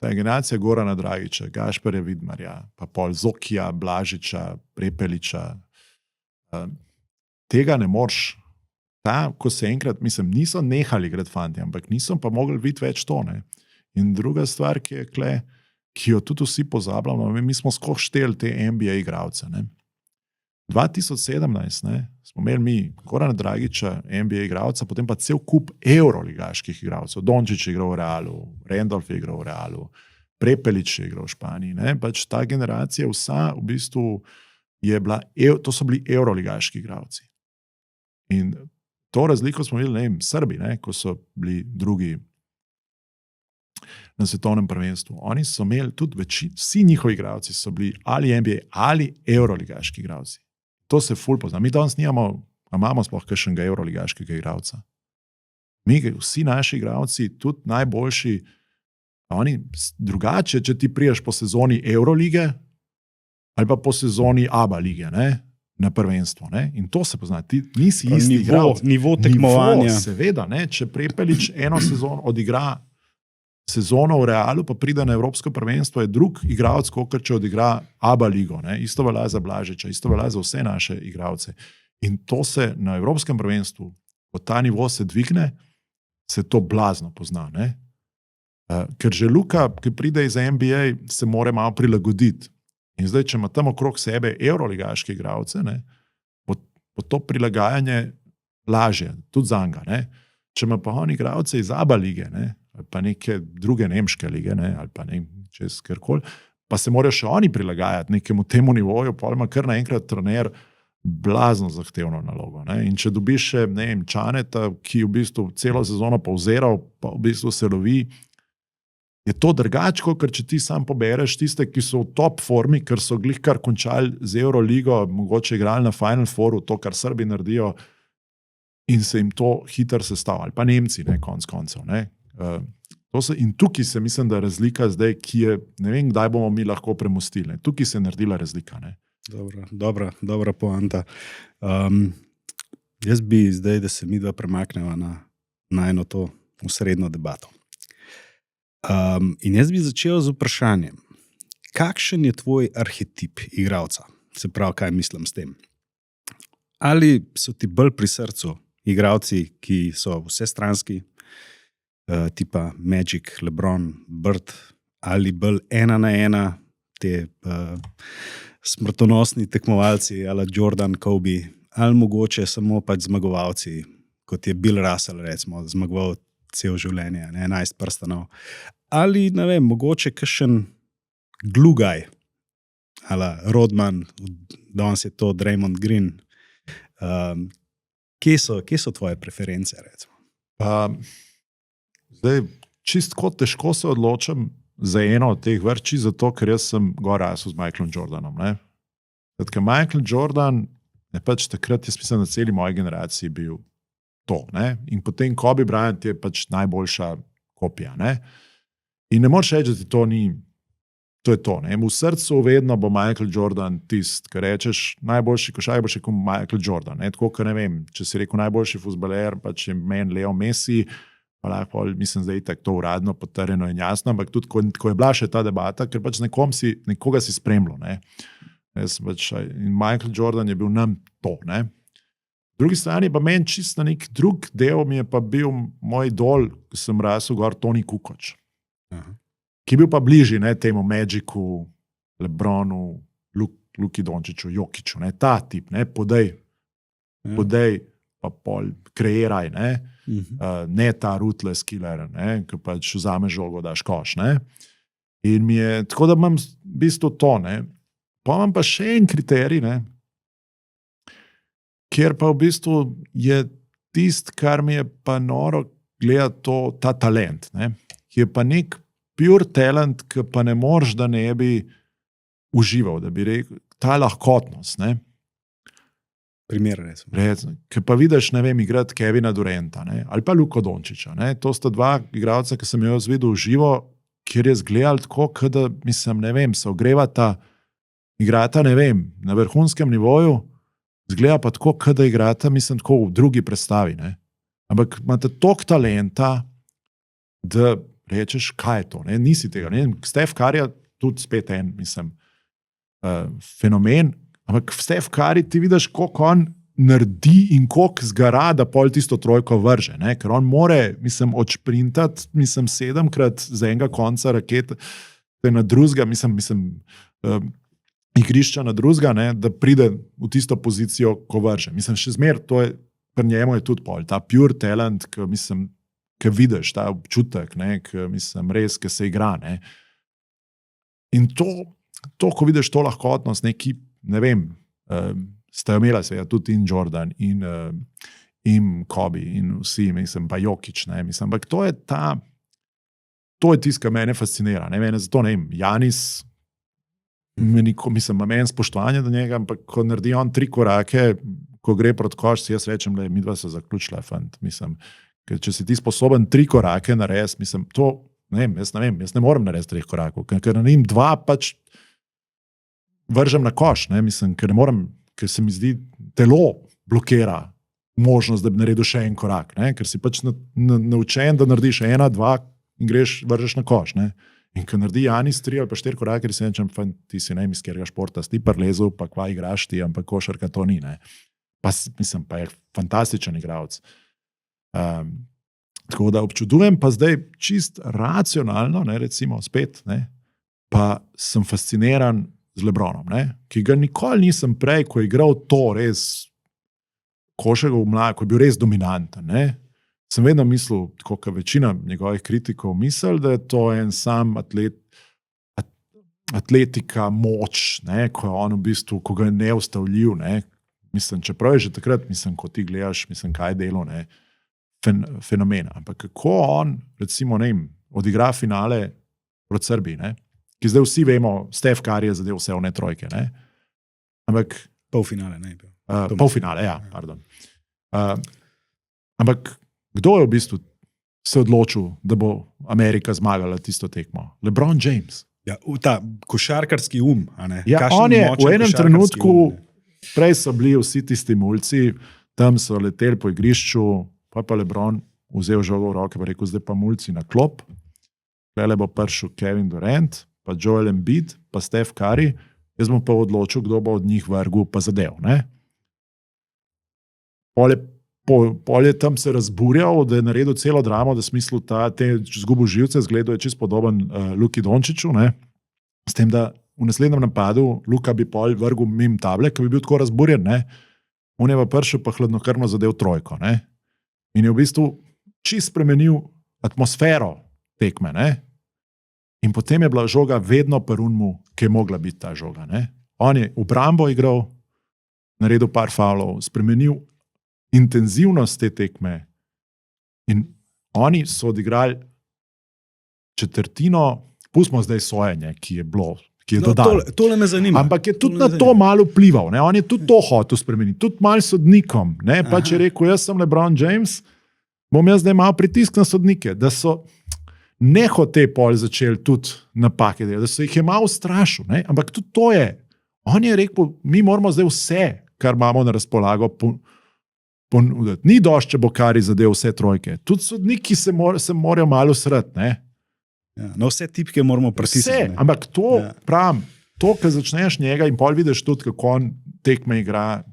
S1: ta generacija Gorana Dragiča, Gašperja Vidmarja, pa pol Zokija, Blažiča, Prepeliča, tega ne moreš. Ko se enkrat, mislim, niso nehali igrati fanti, ampak niso pa mogli biti več to, ne. In druga stvar, ki jo tudi vsi pozabljamo, mi smo skoh šteli te NBA igralce, ne. 2017, ne, smo imeli mi Gorana Dragiča, NBA igralca, potem pa cel kup evroligaških igralcev. Dončić je igral v Realu, Randolf je igral v Realu, Prepelič je igral v Španiji. Ne. Pač ta generacija vsa v bistvu je bila, to so bili evroligaški igralci. In to razliko smo videli, ne vem, Srbi, ne, ko so bili drugi na svetovnem prvenstvu. Oni so imeli tudi vsi njihovi igralci so bili ali NBA ali evroligaški igralci. To se ful pozna. Mi danes imamo sploh kakšnega evroligaškega igralca. Vsi naši igralci, tudi najboljši, oni drugače, če ti priješ po sezoni Eurolige ali pa po sezoni ABA lige, na prvenstvo. Ne? In to se pozna. Ti nisi isti igralec.
S2: Nivo tekmovanja.
S1: Seveda, ne? Če Prepelič eno sezono odigra sezono v Realu, pa pride na Evropsko prvenstvo, je drug igralec, kot če odigra ABA ligo. Ne? Isto velja za Blažiča, isto velja za vse naše igralce. In to se na Evropskem prvenstvu, ko ta nivo se dvigne, se to blazno pozna. Ne? Ker že Luka, ki pride iz NBA, se mora malo prilagoditi. In zdaj, če ima tam okrog sebe evroligaške igralce, bo to prilagajanje lažje, tudi za njega. Če ima pa on igralce iz ABA lige, ne? Ali pa neke druge nemške lige, ne? Ali pa ne čez kjerkoli, pa se morajo še oni prilagajati nekemu temu nivoju, pa ima kar naenkrat trener blazno zahtevno nalogo. Ne? In če dobiš še, ne vem, Čaneta, ki v bistvu celo sezono povzeral, pa v bistvu se lovi, je to drugače, ker če ti sam pobereš tiste, ki so v top formi, ker so glih kar končali z Euroligo, mogoče igrali na Final Fouru, to, kar Srbi naredijo, in se jim to hitro sestavlja. Ali pa Nemci, ne, konc koncev. Ne. In tukaj se mislim, da je razlika zdaj, ki je, ne vem, kdaj bomo mi lahko premostili. Ne. Tukaj se je naredila razlika. Ne.
S2: Dobra poanta. Jaz bi zdaj, da se mi dva premakneva na eno to osrednjo debato. In jaz bi začel z vprašanjem, kakšen je tvoj arhetip igralca? Se pravi, kaj mislim s tem? Ali so ti bolj pri srcu igralci, ki so vsestranski, tipa Magic, LeBron, Bird, ali bolj 1-1, te smrtonosni tekmovalci, ali Jordan, Kobe, ali mogoče samo pač zmagovalci, kot je Bill Russell, recimo, zmagoval cel življenje, 11 prstanov. Ali, ne vem, mogoče kakšen glugaj, ali Rodman, danes je to Draymond Green. Kje so tvoje preference, recimo?
S1: Zdaj, čistko težko se odločam za eno od teh vrči, zato, ker jaz sem gor rasel z Michaelom Jordanom. Ne? Ker Michael Jordan je pač takrat, jaz mislim, na celi moji generaciji bil to. Ne? In potem Kobe Bryant je pač najboljša kopija. Ne? In ne moreš reči, da ti to ni, to je to. Ne? V srcu vedno bo Michael Jordan tist, ker rečeš najboljši košarkar, boš rekel Michael Jordan. Ne? Tako, ker ne vem, če si rekel najboljši fuzbaler, pač je meni Leo Messi, pa lahko, mislim, da je tako to uradno potrjeno in jasno, ampak tudi, ko je bila še ta debata, ker pač nekoga si spremljal. Ne? In Michael Jordan je bil nam to. Ne? V drugi strani pa meni čist na nek drug del mi je pa bil moj idol, ki sem rasel gor, Toni Kukoč. Aha. Ki je bil pa bližji temu Magicu, Lebronu, Luki Dončiću, Jokiću, ne, ta tip, ne, podej, pa pol, kreiraj, ne, ne ta ruthless killer, ne, ki pač vzame žogo, daš koš, ne. In mi je, tako da imam v bistvu to, ne. Pa imam pa še en kriterij, ne, kjer pa v bistvu je tist, kar mi je pa noro gledati ta talent, ne, ki je pa nek pure talent, ki pa ne moreš, da ne bi užival, da bi rekel, ta lahkotnost, ne.
S2: Primer, recimo.
S1: Ki pa vidiš, ne vem, igrati Kevina Duranta, ne, ali pa Luko Dončića, ne. To sta dva igralca, ki sem jo videl v živo, kjer je zgledal tako, da, mislim, ne vem, se ogrevata, igrata, ne vem, na vrhunskem nivoju, zgleda pa tako, da igrata, mislim, tako v drugi predstavi, ne. Ampak imate toliko talenta, da rečeš, kaj je to, ne, nisi tega, ne. Steph Curry je tudi spet en, mislim, fenomen, ampak Steph Curry ti vidiš, koliko on naredi in koliko zgara, da pol tisto trojko vrže, ne, ker on more, mislim, odšprintati, mislim, 7-krat z enega konca rakete na drugega, mislim, igrišča na drugega, ne, da pride v tisto pozicijo, ko vrže. Mislim, še zmer, to je, pri njemu je tudi pol, ta pure talent, ki, mislim, ki vidiš, ta občutek, ne, ki, mislim, res, ki se igra, ne. In to, ko vidiš to lahkotnost, neki, ne vem, sta jo imela seveda tudi in Jordan in Kobe in vsi, mislim, pa Jokić, ne, mislim, ampak to je tisto, kar mene fascinira, ne, mene zato, ne vem, Janis, mislim, meni spoštovanje do njega, ampak ko naredi on 3 korake, ko gre proti koš, jaz rečem, da je midva se zaključila, fant, mislim, ker če si ti sposoben 3 korake narediti, mislim, to, ne vem, jaz ne morem narediti 3 korakov, ker naredim 2, pač vržem na koš, ne, mislim, ker ker se mi zdi, telo blokira možnost, da bi naredil še en korak, ne? Ker si pač naučen, da narediš 1, 2 in greš, vržeš na koš. Ne? In ko naredi Janis 3 ali pa 4 korake, si rečem, ti si ne iz katerega športa, si prelezel, pa kva igraš ti, ampak košarka to ni. Ne? Pa je fantastičen igralec. Tako da občudujem, pa zdaj čist racionalno, ne, recimo spet, ne, pa sem fasciniran z LeBronom, ne, ki ga nikoli nisem prej, ko je igral to res košarko v mladu, ko je bil res dominanten. Ne, sem vedno mislil, tako kot večina njegovih kritikov misli, da je to en sam atletika, moč, ne, ko je on v bistvu, ko ga je neustavljiv. Ne, mislim, čeprav je že takrat, ko ti gledaš, kaj je delo, ne, fenomena. Ampak kako on, recimo, ne vem, odigra finale proti Srbiji, ne? Ki zdaj vsi vemo, Steph Curry je zadev vse one trojke. Ne? Ampak
S2: polfinale, ne?
S1: Polfinale, ja, pardon. Ampak kdo je v bistvu se odločil, da bo Amerika zmagala tisto tekmo? LeBron James.
S2: Ja, ta košarkarski a ne?
S1: Ja, on je v enem trenutku, prej so bili vsi tisti mulci, tam so leteli po igrišču, pa LeBron vzel žogo v roke in rekel, zdaj pa mulci na klop, tule bo prišel Kevin Durant, pa Joel Embiid, pa Steph Curry, jaz bom pa odločil, kdo bo od njih vrgel pa zadev. Ne? Pol je tam se razburjal, da je naredil celo dramo, da smislu te zgubo živce, zgledal je čist podoben Luki Dončiću, ne? S tem, da v naslednjem napadu Luka bi pol vrgel mimo table, ki bi bil tako razburjen, ne? On je pa prišel pa hladnokrvno zadev trojko, ne? In je v bistvu čist spremenil atmosfero tekme. Ne? In potem je bila žoga vedno prunmu, ki je mogla biti ta žoga. Ne? On je v brambo igral, naredil par faulov, spremenil intenzivnost te tekme. In oni so odigrali četrtino, pustimo zdaj sojenje, ki je bilo, ki je dodal.
S2: Tole me zanima.
S1: Ampak je tudi na to malo vplival. Ne? On je tudi to hotel spremeniti, tudi malo sodnikom. Ne? Pa če je rekel, jaz sem LeBron James, bom jaz zdaj malo pritisk na sodnike, da so nehote pol začeli tudi napake delati, da so jih je malo strašil. Ne? Ampak tudi to je. On je rekel, mi moramo zdaj vse, kar imamo na razpolago, ponuditi. Ni dosti, če bo Curry zadev vse trojke. Tudi sodniki se morajo malo srati.
S2: Ja, na vse tipke moramo pritisniti.
S1: Vse, ampak to, pravim, to, kar začneš njega in pol vidiš tudi, kako on tekme igra.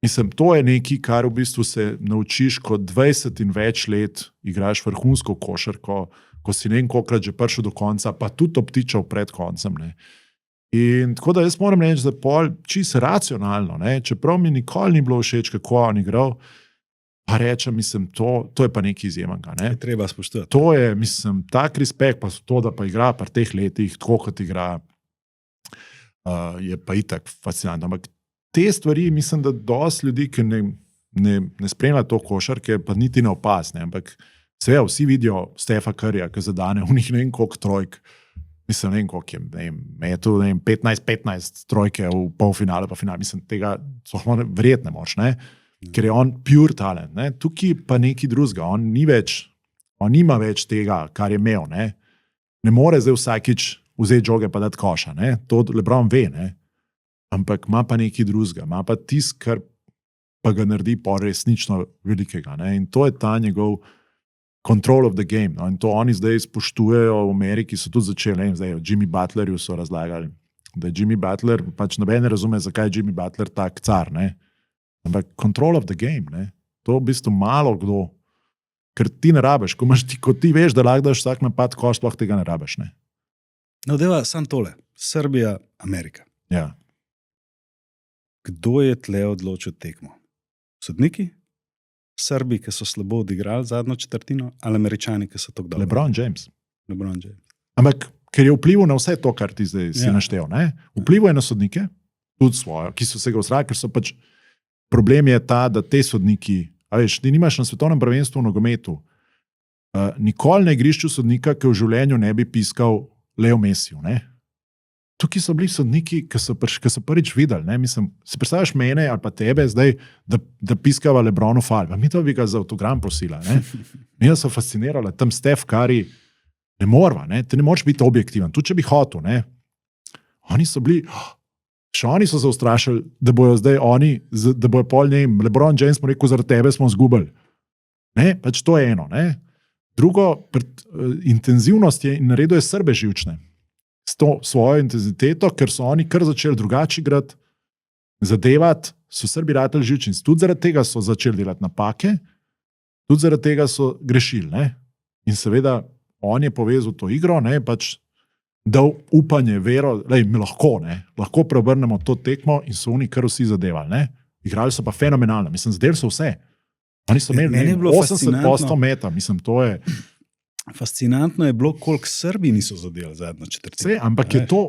S1: Mislim, to je nekaj, kar v bistvu se naučiš, ko 20 in več let igraš vrhunsko košarko, ko si ne vem kolikrat že prišel do konca, pa tudi obtičal pred koncem. Ne. In tako da jaz moram reči, da pol čisto racionalno, ne, čeprav mi nikoli ni bilo všeč, kako on igral, pa rečem, mislim, to je pa nekaj izjemnega. Ne?
S2: Je treba spoštovati.
S1: To je, mislim, tak respekt, pa to, da pa igra pri teh letih, tako kot igra, je pa itak fascinantno. Ampak te stvari, mislim, da dosti ljudi, ki ne spremlja to košarke, pa niti ne opazne. Ampak seveda vsi vidijo Stefa Curryja, ki zadane v njih ne vem koliko trojk. Mislim, ne vem koliko je, ne vem, 15 trojke v polfinale, pa finale. Mislim, tega verjetno moč, ne? Ker je on pure talent. Ne? Tukaj pa nekaj drugega. On nima več tega, kar je imel. Ne more zdaj vsakič vzeti žoge pa dati koša. Ne? To LeBron ve. Ne? Ampak ima pa nekaj drugega. Ima pa tisk, kar pa ga naredi pa resnično velikega. Ne? In to je ta njegov control of the game. No? In to oni zdaj spoštujejo v Ameriki, so tudi začeli. Zdaj Jimmy Butlerju so razlagali, da je Jimmy Butler, pač noben ne razume, zakaj je Jimmy Butler tak car. Ne? Ampak control of the game, ne? To v bistvu malo kdo, ker ti ne rabiš, ko ti veš, da lahko daš vsak napad koš, sploh tega ne rabiš. Ne?
S2: No, deva sam tole. Srbija, Amerika.
S1: Ja.
S2: Kdo je tle odločil tekmo? Sodniki? Srbi, ki so slabo odigrali zadnjo četrtino, ali Američani, ki so to dobro?
S1: LeBron James.
S2: LeBron James.
S1: Ampak, ker je vplival na vse to, kar ti zdaj si naštel. Ne? Vplival je na sodnike, tudi svojo, ki so se ga usrali, ker so pač problem je ta, da te sodniki, veš, ti nimaš na svetovnem prvenstvu v nogometu, nikoli na igrišču sodnika, ki v življenju ne bi piskal Leo Messiju. Ne? Tukaj so bili sodniki, ki so prvič videli. Ne? Mislim, si predstavljaš mene ali pa tebe zdaj, da piskava LeBronu fal. Mi to bi ga za autogram prosila. Mi so fascinirali, tam Steph Curry ne morva, ne? Ti ne moreš biti objektiven, tudi če bi hotel. Ne? Oni so bili, Še oni so se ustrašili, da bojo zdaj oni, da bojo pol njem, LeBron James mu rekel, zaradi tebe smo zgubili. Ne, pač to je eno. Ne. Drugo, intenzivnost je in naredil je Srbe živčne. S to svojo intenziteto, ker so oni kar začeli drugače igrati, zadevati, so Srbi ratali živčni. Tudi zaradi tega so začeli delati napake, tudi zaradi tega so grešili. Ne? In seveda on je povezal to igro, ne? Pač dal upanje, vero, da mi lahko preobrnemo to tekmo in so oni kar vsi zadevali. Ne? Igrali so pa fenomenalno, mislim, zadevali so vse. Oni so imeli 80% meta, mislim, to je.
S2: Fascinantno je bilo, koliko Srbi niso zadevali zadnjo četrtino.
S1: Ampak je to,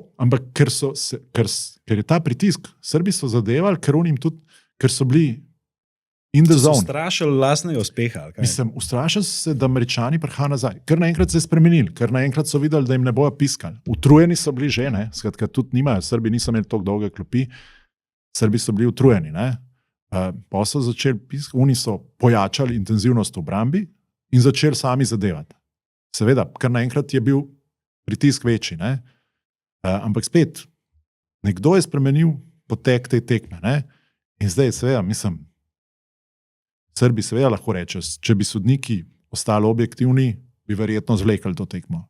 S1: ker je ta pritisk. Srbi so zadevali, ker so bili in the zone.
S2: So ustrašili lastnega uspeha.
S1: Mislim, ustrašili so se, da Američani prihajajo nazaj. Ker naenkrat se je spremenili, ker naenkrat so videli, da jim ne bojo piskali. Utrujeni so bili že, ne? Skratka, tudi nimajo. Srbi niso imeli toliko dolge klopi, Srbi so bili utrujeni. Pa so začeli piskati, oni so pojačali intenzivnost v obrambi in začeli sami zadevati. Seveda, ker naenkrat je bil pritisk večji. Ne? Ampak spet, nekdo je spremenil potek te tekme. Ne? In zdaj, seveda, mislim, Srbi seveda lahko reče, če bi sodniki ostali objektivni, bi verjetno zvlekli to tekmo.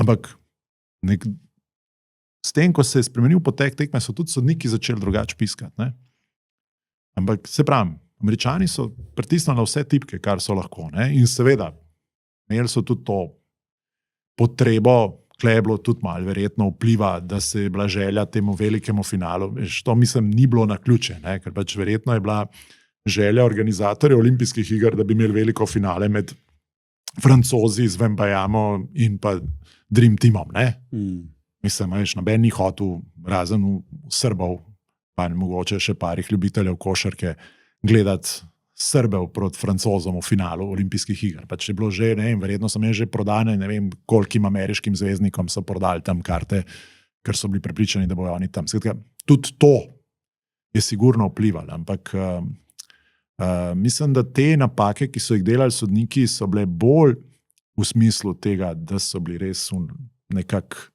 S1: Ampak s tem, ko se je spremenil potek tekme, so tudi sodniki začeli drugače piskati. Ne? Ampak se pravi, Američani so pritisnili na vse tipke, kar so lahko. Ne? In seveda, imeli so tudi to potrebo, kle je bilo tudi malo verjetno vpliva, da se je bila želja temu velikemu finalu. To mislim ni bilo na ključe, ne? Ker pač verjetno je bila želja organizatorjev olimpijskih iger, da bi imeli veliko finale med Francozi z Vembajamo in pa Dream Teamom. Mislim, noben ni hotel, razen v Srbov, pa mogoče še parih ljubiteljev košarke, gledati Srbev proti Francozom v finalu olimpijskih iger. Pač je bilo že, ne vem, verjetno so že prodane, ne vem, kolikim ameriškim zvezdnikom so prodali tam karte, ker so bili prepričani, da bojo oni tam. Skratka, tudi to je sigurno vplivalo, ampak mislim, da te napake, ki so jih delali sodniki, so bile bolj v smislu tega, da so bili res nekako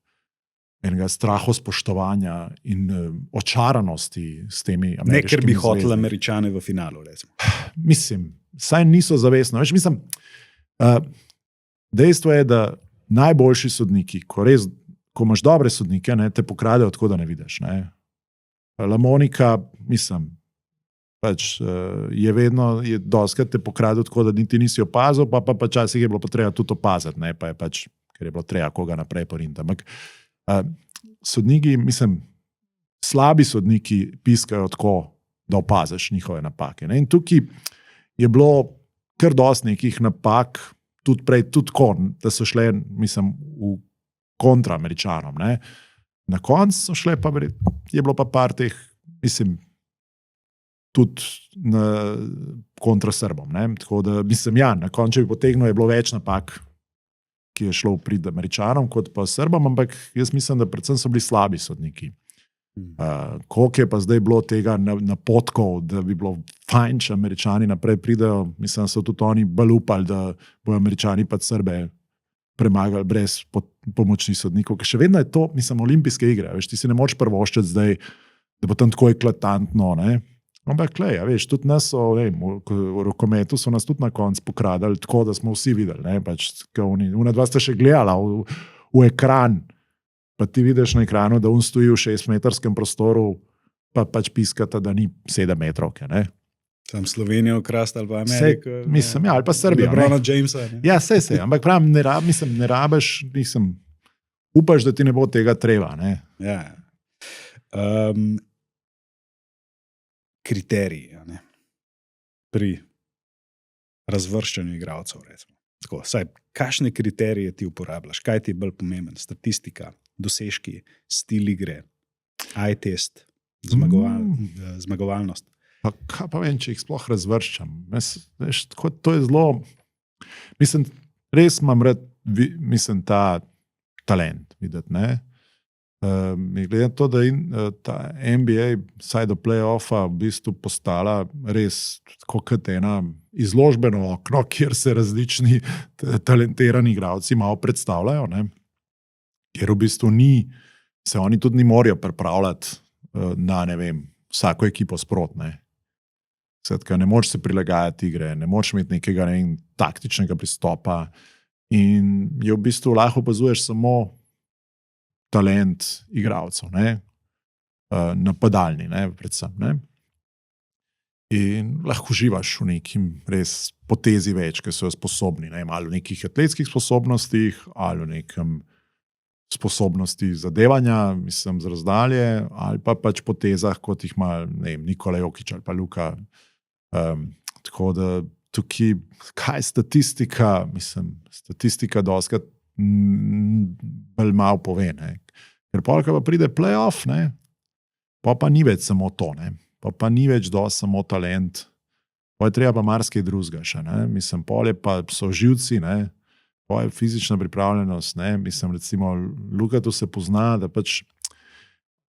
S1: enega strahospoštovanja in očaranosti s temi ameriškimi
S2: zvezdniki. Ne, ker bi hoteli
S1: zvezdniki.
S2: Američane v finalu, recimo.
S1: Mislim, saj niso zavestno. Veš, mislim, dejstvo je, da najboljši sodniki, ko imaš dobre sodnike, ne, te pokradejo tako, da ne vidiš. Ne. Lamonika, mislim, pač je vedno, doskrat te pokradejo tako, da niti nisi opazil, pa časih je bilo pa treba tudi opaziti, ne, pa je pač, ker je bilo treba koga naprej poriniti. Ampak sodniki, mislim, slabi sodniki piskajo tako, da opaziš njihove napake. Ne? In tukaj je bilo kar dosti nekih napak, tudi prej, tudi da so šle, mislim, v kontra Američanom. Ne? Na koncu so šle pa, je bilo pa par teh, mislim, tudi na kontra Srbom. Ne? Tako da, mislim, ja, na koncu, če bi potegnil, je bilo več napak, ki je šlo v prid Američanom, kot pa Srbom, ampak jaz mislim, da predvsem so bili slabi sodniki. Koliko je pa zdaj bilo tega napotkov, da bi bilo fajn, če Američani naprej pridejo, mislim, da so tudi oni bolj upali, da bojo Američani pa Srbe premagali brez pomoči sodnikov, ker še vedno je to, mislim, olimpijske igre, veš, ti si ne moreš prvoščiti zdaj, da bo tam tako eklatantno, ne? Ampak, klej, veš, tudi nas so, v rokometu so nas tudi na koncu pokradali, tako da smo vsi videli, ne, pač, una dva sta še gledala v ekran, pa ti vidiš na ekranu, da on stoji v 6-metrskem prostoru, pa pač piskata, da ni 7 metrovke, ne.
S2: Tam Slovenijo krast ali pa Ameriko.
S1: Mislim, ja, ali pa Srbijo.
S2: LeBrona Jamesa. Ne?
S1: Ja, se, ampak pravim, ne rabiš, upaš, da ti ne bo tega treba, ne.
S2: Ja. Kriteriji, ne? Pri razvrščanju igralcev. Tako, kakšne kriterije ti uporabljaš? Kaj ti je bolj pomemben? Statistika, dosežki, stil igre, eye-test, zmagovalnost.
S1: Kaj pa vem, če jih sploh razvrščam? To je zelo... Mislim, res imam rad ta talent videti, ne? Glede na to, da ta NBA saj do play-offa v bistvu postala res kot ena izložbeno okno, kjer se različni talentirani igralci malo predstavljajo, ne? Ker v bistvu se oni tudi ni morajo pripravljati na, ne vem, vsako ekipo sprotne. Skratka, ne moreš se prilagajati igre, ne moreš imeti nekega taktičnega pristopa in je v bistvu lahko opazuješ samo talent igralcev, napadalni, predvsem. Ne? In lahko uživaš v nekim res potezi več, ki so jo sposobni, ali v nekih atletskih sposobnostih, ali v nekem sposobnosti zadevanja, mislim, z razdalje, ali pa pač potezah, kot jih ima Nikola Jokić ali pa Luka. Tako da tukaj, kaj statistika, mislim, statistika doskrat bolj malo pove, ker polka pa pride playoff, pa ni več samo to, pa ni več dosti samo talent, pa je treba pa marsikaj drugega še, mislim, pol je pa so živci, pa je fizična pripravljenost, mislim, recimo Lukatu se pozna, da pač,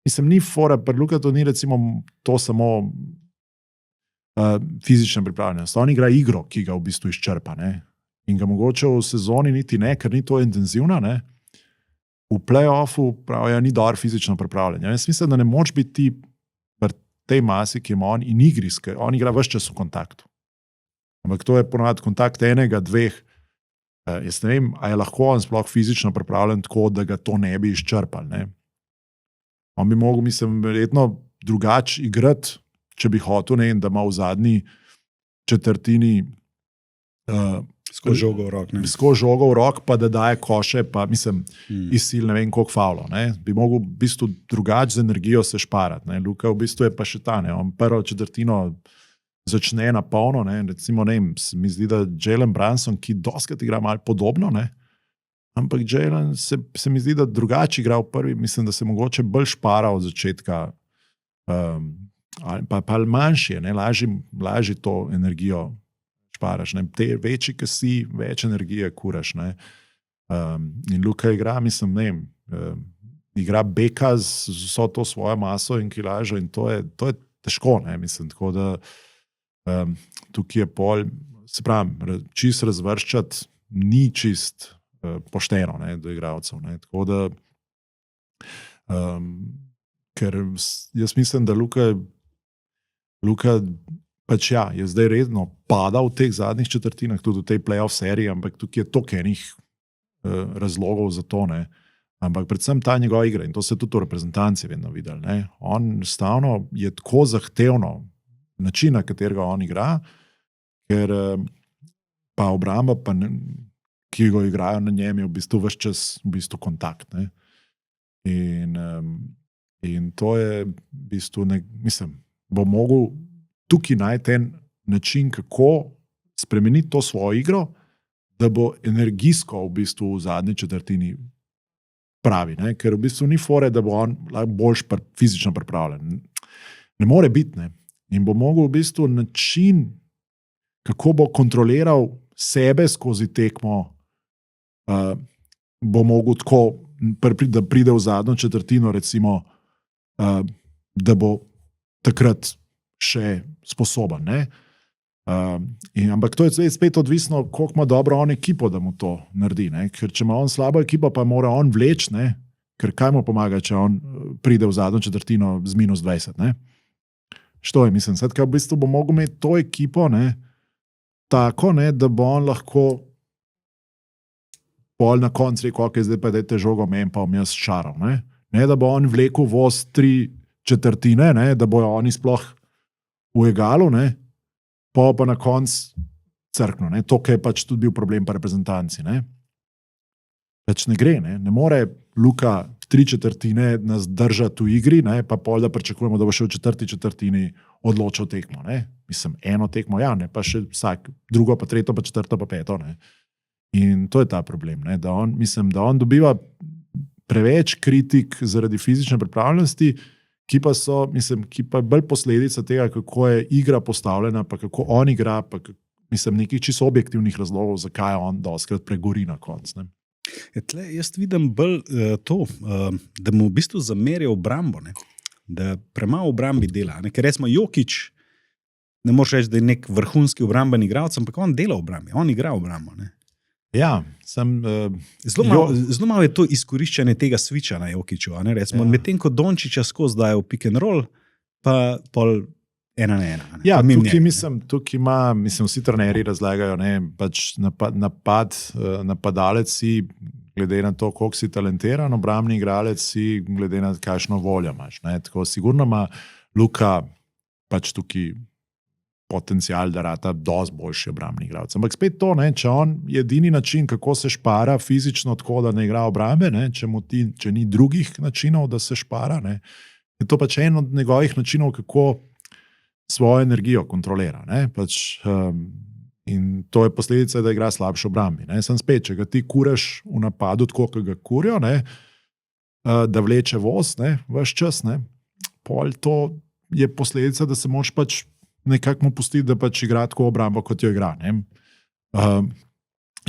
S1: mislim, ni fora, pri Lukatu ni recimo to samo fizična pripravljenost, on igra igro, ki ga v bistvu izčrpa, in ga mogoče v sezoni niti ne, ker ni to intenzivna, v play-offu pravijo, ni dober fizično pripravljen. Jaz mislim, da ne moč biti ti pri tej masi, ki ima on in igriske, on igra ves čas v kontaktu. Ampak to je ponovadi kontakt enega, dveh. Jaz ne vem, a je lahko on sploh fizično pripravljen tako, da ga to ne bi izčrpal. On bi mogel, mislim, verjetno drugače igrati, če bi hotel, da ima v zadnji četrtini
S2: skozi žogo
S1: v rok, pa da daje koše, pa mislim, izsil ne vem koliko favlov. Bi mogel v bistvu drugače z energijo se šparati. Luka v bistvu je pa še ta, on prvo četrtino začne na polno, recimo, mi zdi, da Jalen Brunson, ki doskrat igra malo podobno, ampak Jalen se mi zdi, da drugače igra v prvi, mislim, da se mogoče bolj špara od začetka, pa manjši je, lažje to energijo šparaš. Te večji, ki si, več energije kuraš. In Luka igra, mislim, igra beka z vso to svojo maso in kilažo in to je težko, mislim, tako da tukaj je pol, se pravi, čist razvrščati ni čist pošteno do igralcev. Tako da ker jaz mislim, da Luka pač je zdaj redno pada v teh zadnjih četrtinah, tudi v tej playoff seriji, ampak tukaj je toliko enih razlogov za to, ampak predvsem ta njegova igra in to se tudi v reprezentanci vedno videli. On stavno je tako zahtevno način, na katerega on igra, ker pa obramba, ki ga igrajo na njem, je v bistvu ves čas v bistvu kontakt. In to je v bistvu, mislim, bo mogel tukaj najti en način, kako spremeniti to svojo igro, da bo energijsko v bistvu v zadnji četrtini pravi. Ker v bistvu ni fore, da bo on boljš fizično pripravljen. Ne more biti. In bo mogel v bistvu način, kako bo kontroliral sebe skozi tekmo, bo mogel tako, da pride v zadnjo četrtino, recimo, da bo takrat še sposoben. Ampak to je spet odvisno, koliko ima dobro on ekipo, da mu to naredi. Ker če ima on slabo ekipo, pa mora on vleči, ker kaj mu pomaga, če on pride v zadnjo četrtino z -20. Što je, mislim, v bistvu bo mogel imeti to ekipo tako, da bo on lahko pol na koncu rekel, ok, zdaj pa dajte žogo meni, pa bom jaz šaral. Ne, da bo on vlekel voz 3/4, da bojo oni sploh v egalu, pa na koncu crkno. To, je pač tudi bil problem pa reprezentanci. Pač ne gre, ne more Luka 3/4 nas držati v igri, pa pol, da pričakujemo, da bo še v 4. četrtini odločil tekmo. Mislim, eno tekmo, pa še vsak, drugo, pa tretjo, pa četrto, pa peto. In to je ta problem, da on dobiva preveč kritik zaradi fizične pripravljenosti, ki pa je bolj posledica tega, kako je igra postavljena, pa kako on igra, pa nekih čisto objektivnih razlogov, zakaj on dostikrat pregori na koncu.
S2: Jaz vidim bolj to, da mu v bistvu zamerijo obrambo, da premalo obrambi dela. Ker recimo Jokić, ne moreš reči, da je nek vrhunski obrambeni igralec, ampak on dela v obrambi, on igra v obrambo.
S1: Ja,
S2: Zelo malo je to izkoriščanje tega switcha na Jokiću. Medtem ko Dončića skozi dajo pick and roll, pa pol 1-1.
S1: Ja, tukaj ima, vsi trenerji razlagajo, pač napadalec si, glede na to, koliko si talentiran, obrambni igralec si, glede na kakšno voljo imaš. Tako sigurno ima Luka pač tukaj potencial, da rata dosti boljši obrambni igralec. Ampak spet to, če on je edini način, kako se špara fizično, tako da ne igra obrambe, če ni drugih načinov, da se špara, je to pač en od njegovih načinov, kako svojo energijo kontrolira. In to je posledica, da igra slabše obrambi. Sem spet, če ga ti kuraš v napadu, tako kot ga kurijo, da vleče voz, vaš čas, pol to je posledica, da se moraš pač nekako mu pustiti, da pač igra tako obrambo, kot jo igra.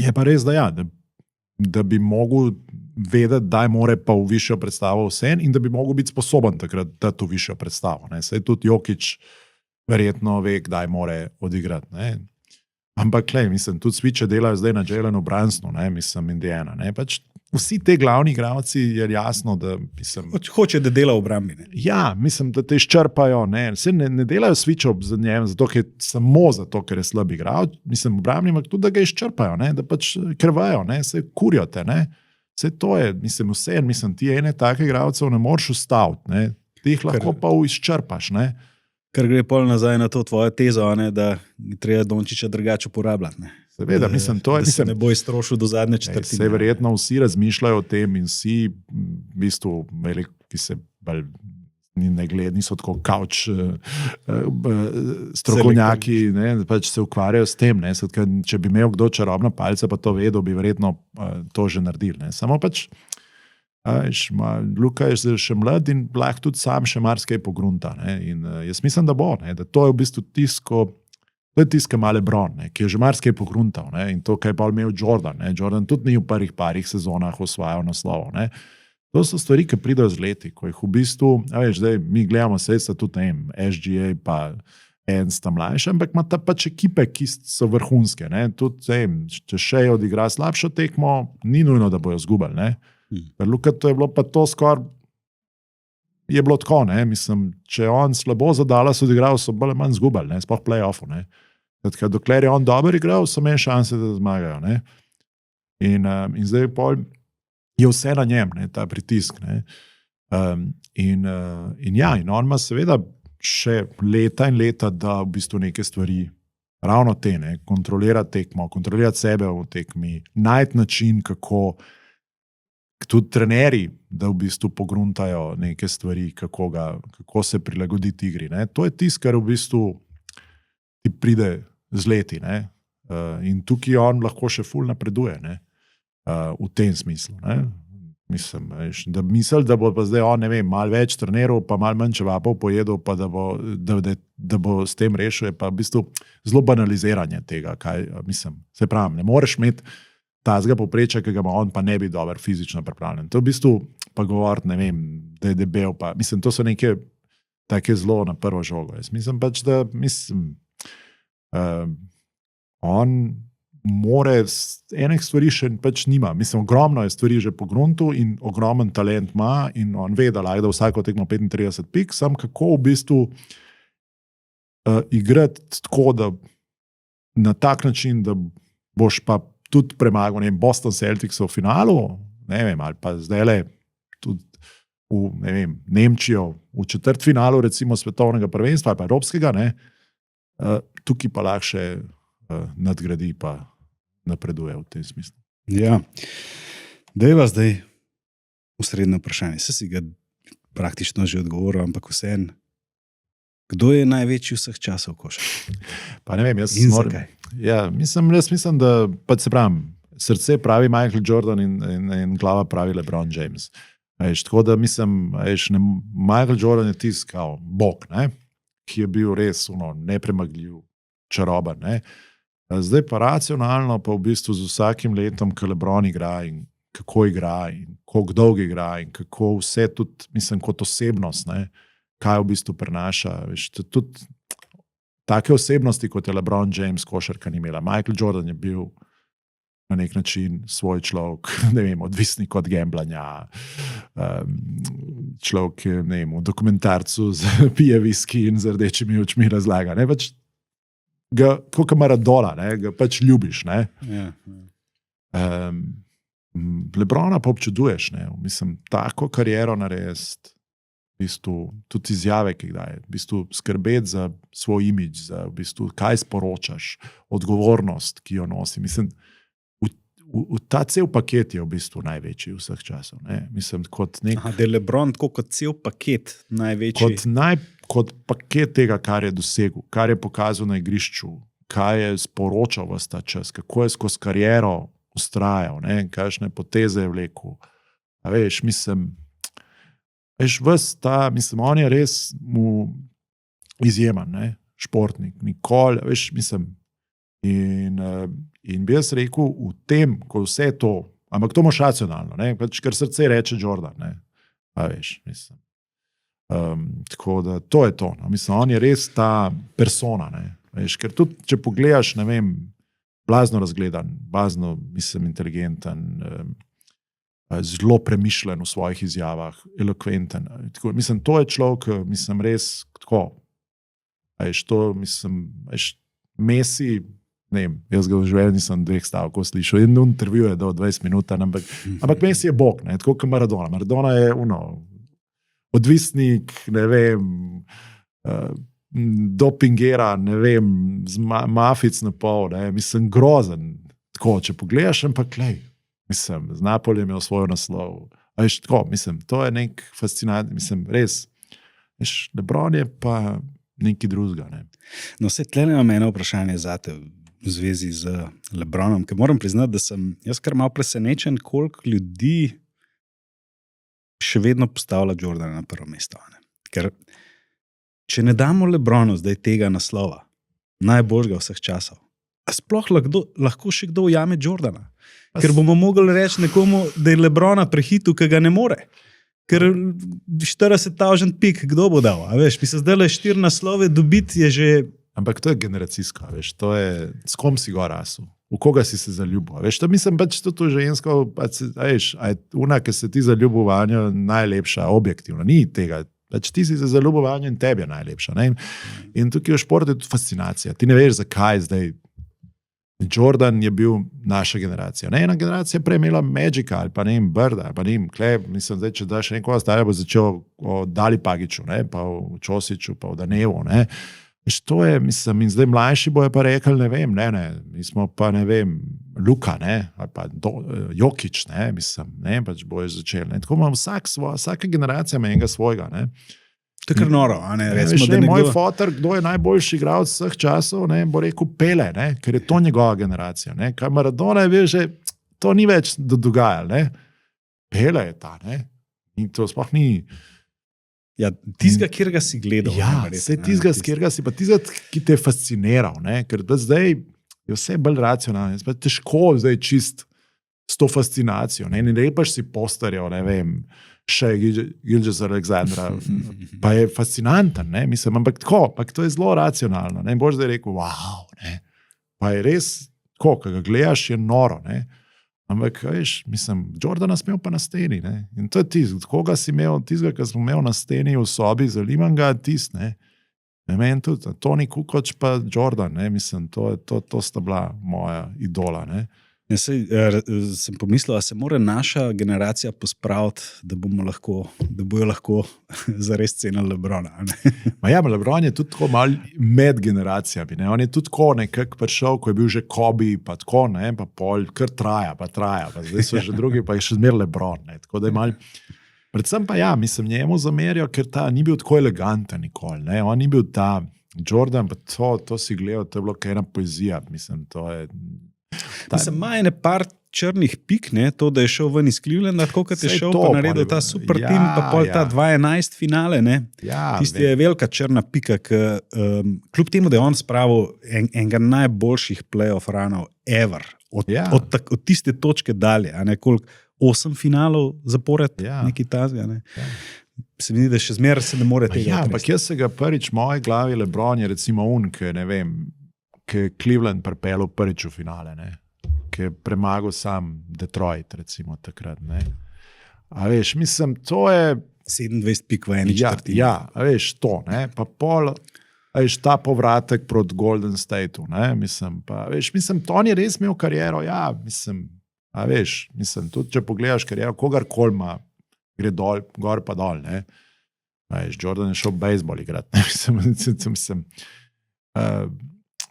S1: Je pa res, da bi mogel vedeti, da more pa v višjo predstavo vse in da bi mogel biti sposoben takrat dati v višjo predstavo. Saj tudi Jokić verjetno ve, kdaj more odigrati. Ampak, tudi switche delajo zdaj na Jalenu Brunsonu, Indiana. Pač vsi te glavni igralci je jasno, da
S2: hoče, da dela v obrambi.
S1: Ja, da te izčrpajo. Ne delajo switchov za njem, samo zato, ker je slab igral. V obrambi, ampak tudi, da ga izčrpajo, da pač krvajo, se kurijo te. Vse to je, vse, ti ene take igralcev ne moreš ustaviti. Ti jih lahko pa izčrpaš.
S2: Ker gre pol nazaj na to tvojo tezo, da treba Dončića drugače uporabljati.
S1: Seveda, to je.
S2: Da se ne bo iztrošil do zadnje četrtine.
S1: Se verjetno vsi razmišljajo o tem in vsi, v bistvu, ki se bolj niso tako kavč strokovnjaki, pač se ukvarjajo s tem. Če bi imel kdo čarobna palca, pa to vedel, bi verjetno to že naredili. Samo pač Luka je še mlad in lahko tudi sam še marsikaj pogrunta. In jaz mislim, da bo. Da to je v bistvu tiska male Bron, ki je že marsikaj pogruntal. In to, kaj je pa imel Jordan. Jordan tudi ni v prvih parih sezonah osvajal naslovov. To so stvari, ki pridejo z leti, ko jih v bistvu, zdaj mi gledamo sredstva tudi SGA pa Ernst tam mlajši, ampak ima ta pač ekipe, ki so vrhunske. Tudi, če še odigra slabšo tekmo, ni nujno, da bojo zgubali. Luka, to je bilo pa to skoraj, je bilo tako, če on slabo za Dallas odigral, so bolj manj zgubali, sploh play-offu. Dokler je on dober igral, so imeli šanse, da zmagajo. In zdaj je vse na njem, ta pritisk. In on ima seveda še leta in leta, da v bistvu neke stvari, ravno te, kontrolirati tekmo, kontrolirati sebe v tekmi, najti način, kako tudi trenerji, da v bistvu pogruntajo neke stvari, kako se prilagoditi igri. To je tisto, kar v bistvu ti pride z leti. In tukaj on lahko še ful napreduje v tem smislu. Da bo pa zdaj on, malo več trenerov, pa malo manj čevapov pojedel, pa da bo s tem rešil, je pa v bistvu zelo banaliziranje tega. Se pravi, ne moreš imeti tazga poprečja, ki ga ima on, pa ne bi dober fizično pripravljen. To v bistvu pa govoriti, da je debel, pa to so neke take zelo na prvo žogo. Jaz mislim pač, da on more enih stvari še pač nima. Ogromno je stvari že po gruntu in ogromen talent ima in on ve, da lahko vsako tekmo 35 pik, sam kako v bistvu igrati tako, da na tak način, da boš pa tudi premagal Boston Celtics v finalu, ali pa zdajle tudi v Nemčijo v četrtfinalu recimo svetovnega prvenstva ali pa evropskega, tukaj pa lahko še nadgradi pa napreduje v tem smislu.
S2: Ja, dajva zdaj osrednje vprašanje. Saj si ga praktično že odgovoril, ampak vseeno. Kdo je največji vseh časov košarke?
S1: Pa ne vem, jaz mislim, da pač se pravim, srce pravi Michael Jordan in glava pravi LeBron James. Tako da mislim, Michael Jordan je tiskal bog, ki je bil res nepremagljiv, čaroben. Zdaj pa racionalno, pa v bistvu z vsakim letom, ko LeBron igra in kako igra in koliko dolgo igra in kako vse tudi, mislim, kot osebnost, kaj v bistvu prenaša. Tudi take osebnosti, kot je LeBron James, košarka ni imela. Michael Jordan je bil na nek način svoj človek, ne vem, odvisnik od gamblanja, človek, ne vem, v dokumentarcu pije viski in z rdečimi očmi razlaga. Ne, pač ga, kot Maradona, ne, ga pač ljubiš. Ne.
S2: Ja.
S1: Lebrona pa občuduješ, ne, mislim, tako kariero narediti, v bistvu, tudi izjave, ki jih daje, v bistvu skrbeti za svoj imidž, za v bistvu, kaj sporočaš, odgovornost, ki jo nosi. Mislim, v ta cel paket je v bistvu največji vseh časov. Ne? Mislim, kot nek...
S2: Aha, da je Lebron tako kot cel paket največji.
S1: Kot paket tega, kar je dosegel, kar je pokazal na igrišču, kaj je sporočal ves ta čas, kako je skozi kariero ustrajal, kakšne poteze je vlekel. A veš, mislim... Veš, mislim, on je res izjemen, ne? Športnik, nikoli, veš, mislim, in bi jaz rekel, v tem, ko vse to, ampak to moš racionalno, ne? Pač, ker srce reče Jordan, ne? A veš, mislim. Tako da, to je to, no? Mislim, on je res ta persona, ne? Veš, ker tudi, če pogledaš, ne vem, blazno razgledan, blazno, mislim, inteligenten, zelo premišljen v svojih izjavah, elokventen. Tako, mislim, to je človek, mislim, res tako. Veš, to, mislim, veš, Messi, ne vem, jaz ga v življenju nisem 2 stavkov slišal, in intervju je do 20 minut, ampak Messi je bog, ne, tako kot Maradona. Maradona je odvisnik, ne vem, dopingera, ne vem, mafic na pol, ne, mislim, grozen. Tako, če pogledaš, ampak lej, mislim, z Napoljem je svoj naslov. Veš, tako, mislim, to je nek fascinant, mislim, res. Veš, Lebron je pa nekaj drugega. Ne.
S2: No, se tle imam eno vprašanje zate v zvezi z Lebronom, ker moram priznati, da sem jaz kar malo presenečen, koliko ljudi še vedno postavlja Jordana na prvo mesto. Ne. Ker če ne damo Lebronu zdaj tega naslova, najboljšega vseh časov, a sploh lahko še kdo ujame Jordana? Ker bomo mogli reči nekomu, da je Lebrona prehitil, ki ga ne more. Ker 40,000 pik, kdo bo dal? A veš, mi se zdaj le 4 naslove dobiti je že...
S1: Ampak to je generacijsko, veš, to je, s kom si ga rasel, v koga si se zaljubil. Veš, to mislim, pač to žensko, veš, a je una, ki se ti zaljubil vanjo, najlepša, objektivno, ni tega. Pač ti si se zaljubil vanjo in tebi je najlepša. Ne? In tukaj v športu je tudi fascinacija. Ti ne veš, zakaj zdaj. Jordan je bil naša generacija. Ne, ena generacija prej imela Magica ali pa ne vem, Brda, ali pa ne vem, Kleb, mislim, zdaj, če daš nekoga starega, bo začel o Dali Pagiću, ne, pa o Čosiću, pa o Danevu, ne. Veš, to je, mislim, in zdaj mlajši bojo pa rekli, ne vem, mi smo pa, ne vem, Luka, ne, ali pa Jokić, ne, mislim, ne, pač bojo začeli, ne. Tako ima vsaka generacija ima enega svojega, ne.
S2: To je kar noro, a ne? Recimo,
S1: veš, ne, moj foter, kdo je najboljši igralec vseh časov, ne, bo rekel Pele, ne, ker je to njegova generacija. Ne. Kaj Maradona je bil že, to ni več dogajalo. Ne. Pele je ta, ne. In to sploh ni...
S2: Ja, tizga, kjer ga si gledal.
S1: Ja, vse tizga, kjer ga si, pa tizga, ki te je fasciniral, ne, ker zdaj je vse bolj racionalno, je težko zdaj čist s to fascinacijo, ne lepaš si posterjev, ne vem, še Gilgeous Alexandra, pa je fascinanten, ne, mislim, ampak to je zelo racionalno, ne, boš zdaj rekel, wow, ne, pa je res, ko ga gledaš, je noro, ne, ampak, veš, mislim, Jordana smel pa na steni, ne, in to je tisto, koga si imel, tistega, ki smo imel na steni v sobi, zalimam ga, tist, ne meni tudi, Toni Kukoč pa Jordan, ne, mislim, to sta bila moja idola, ne.
S2: Ja, sem pomislil, da se mora naša generacija pospraviti, da bojo lahko zares cenili Lebrona.
S1: Ja, Lebron je tudi tako mal med generacijami. Ne? On je tudi tako nekako prišel, ko je bil že Kobe, pa tako, ne? Pa pol, kar traja, pa zdaj so že drugi, pa je še zmer Lebron. Ne? Tako da je mal... Predvsem pa ja, mislim, njemu zamerijo, ker ta ni bil tako eleganten nikoli. Ne? On ni bil ta Jordan, pa to si gledal, to je bilo kaj ena poezija, mislim, to je...
S2: Mislim, ima ene par črnih pik, ne, to, da je šel ven iz Clevelanda, tako kot je šel, pa naredil ta super tim, pa pol ta 2011 finale, ne. Tisti je velika črna pika, kljub temu, da je on spravil enega najboljših playoff runov ever, od tiste točke dalje, a ne, koliko 8 finalov zapored, nekaj tazga, ne. Se mi zdi, da še zmeraj se ne more tega.
S1: Ja, ampak jaz se ga prvič v moji glavi Lebron je recimo ki je Cleveland pripeljal prvič v finale, ne. ki je premagal sam Detroit, recimo takrat. Ne. A veš, mislim, to je
S2: 27 pik v eni četrtini.
S1: Ja, a veš, to, ne, pa pol, a veš, ta povratek proti Golden Stateu, ne, mislim, Tony je res imel kariero, ja, mislim, a veš, mislim, tudi če pogledaš kariero, kogarkoli ima, gre dol, gor pa dol, ne, a veš, Jordan je šel bejzbol igrati, ne, mislim,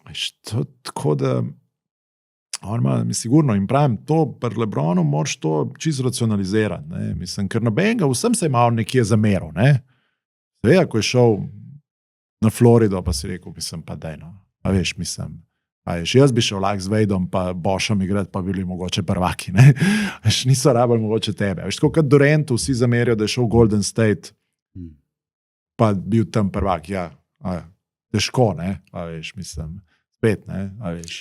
S1: veš, to tako da, on ima, sigurno, in pravim, to pri Lebronu moraš to čisto racionalizirati, ne, mislim, ker nobenega, vsem se je malo nekje zameril, ne, seveda, ko je šel na Florido, pa si rekel, mislim, pa daj, no, a veš, mislim, a veš, jaz bi šel lahko z Wadeom, pa Bošom igrati, pa bili mogoče prvaki, ne, veš, niso rabili mogoče tebe, veš, tako kot Durantu vsi zamerijo, da je šel v Golden State, pa bil tam prvak, ja, težko, ne, a veš, mislim, spet, ne, a veš.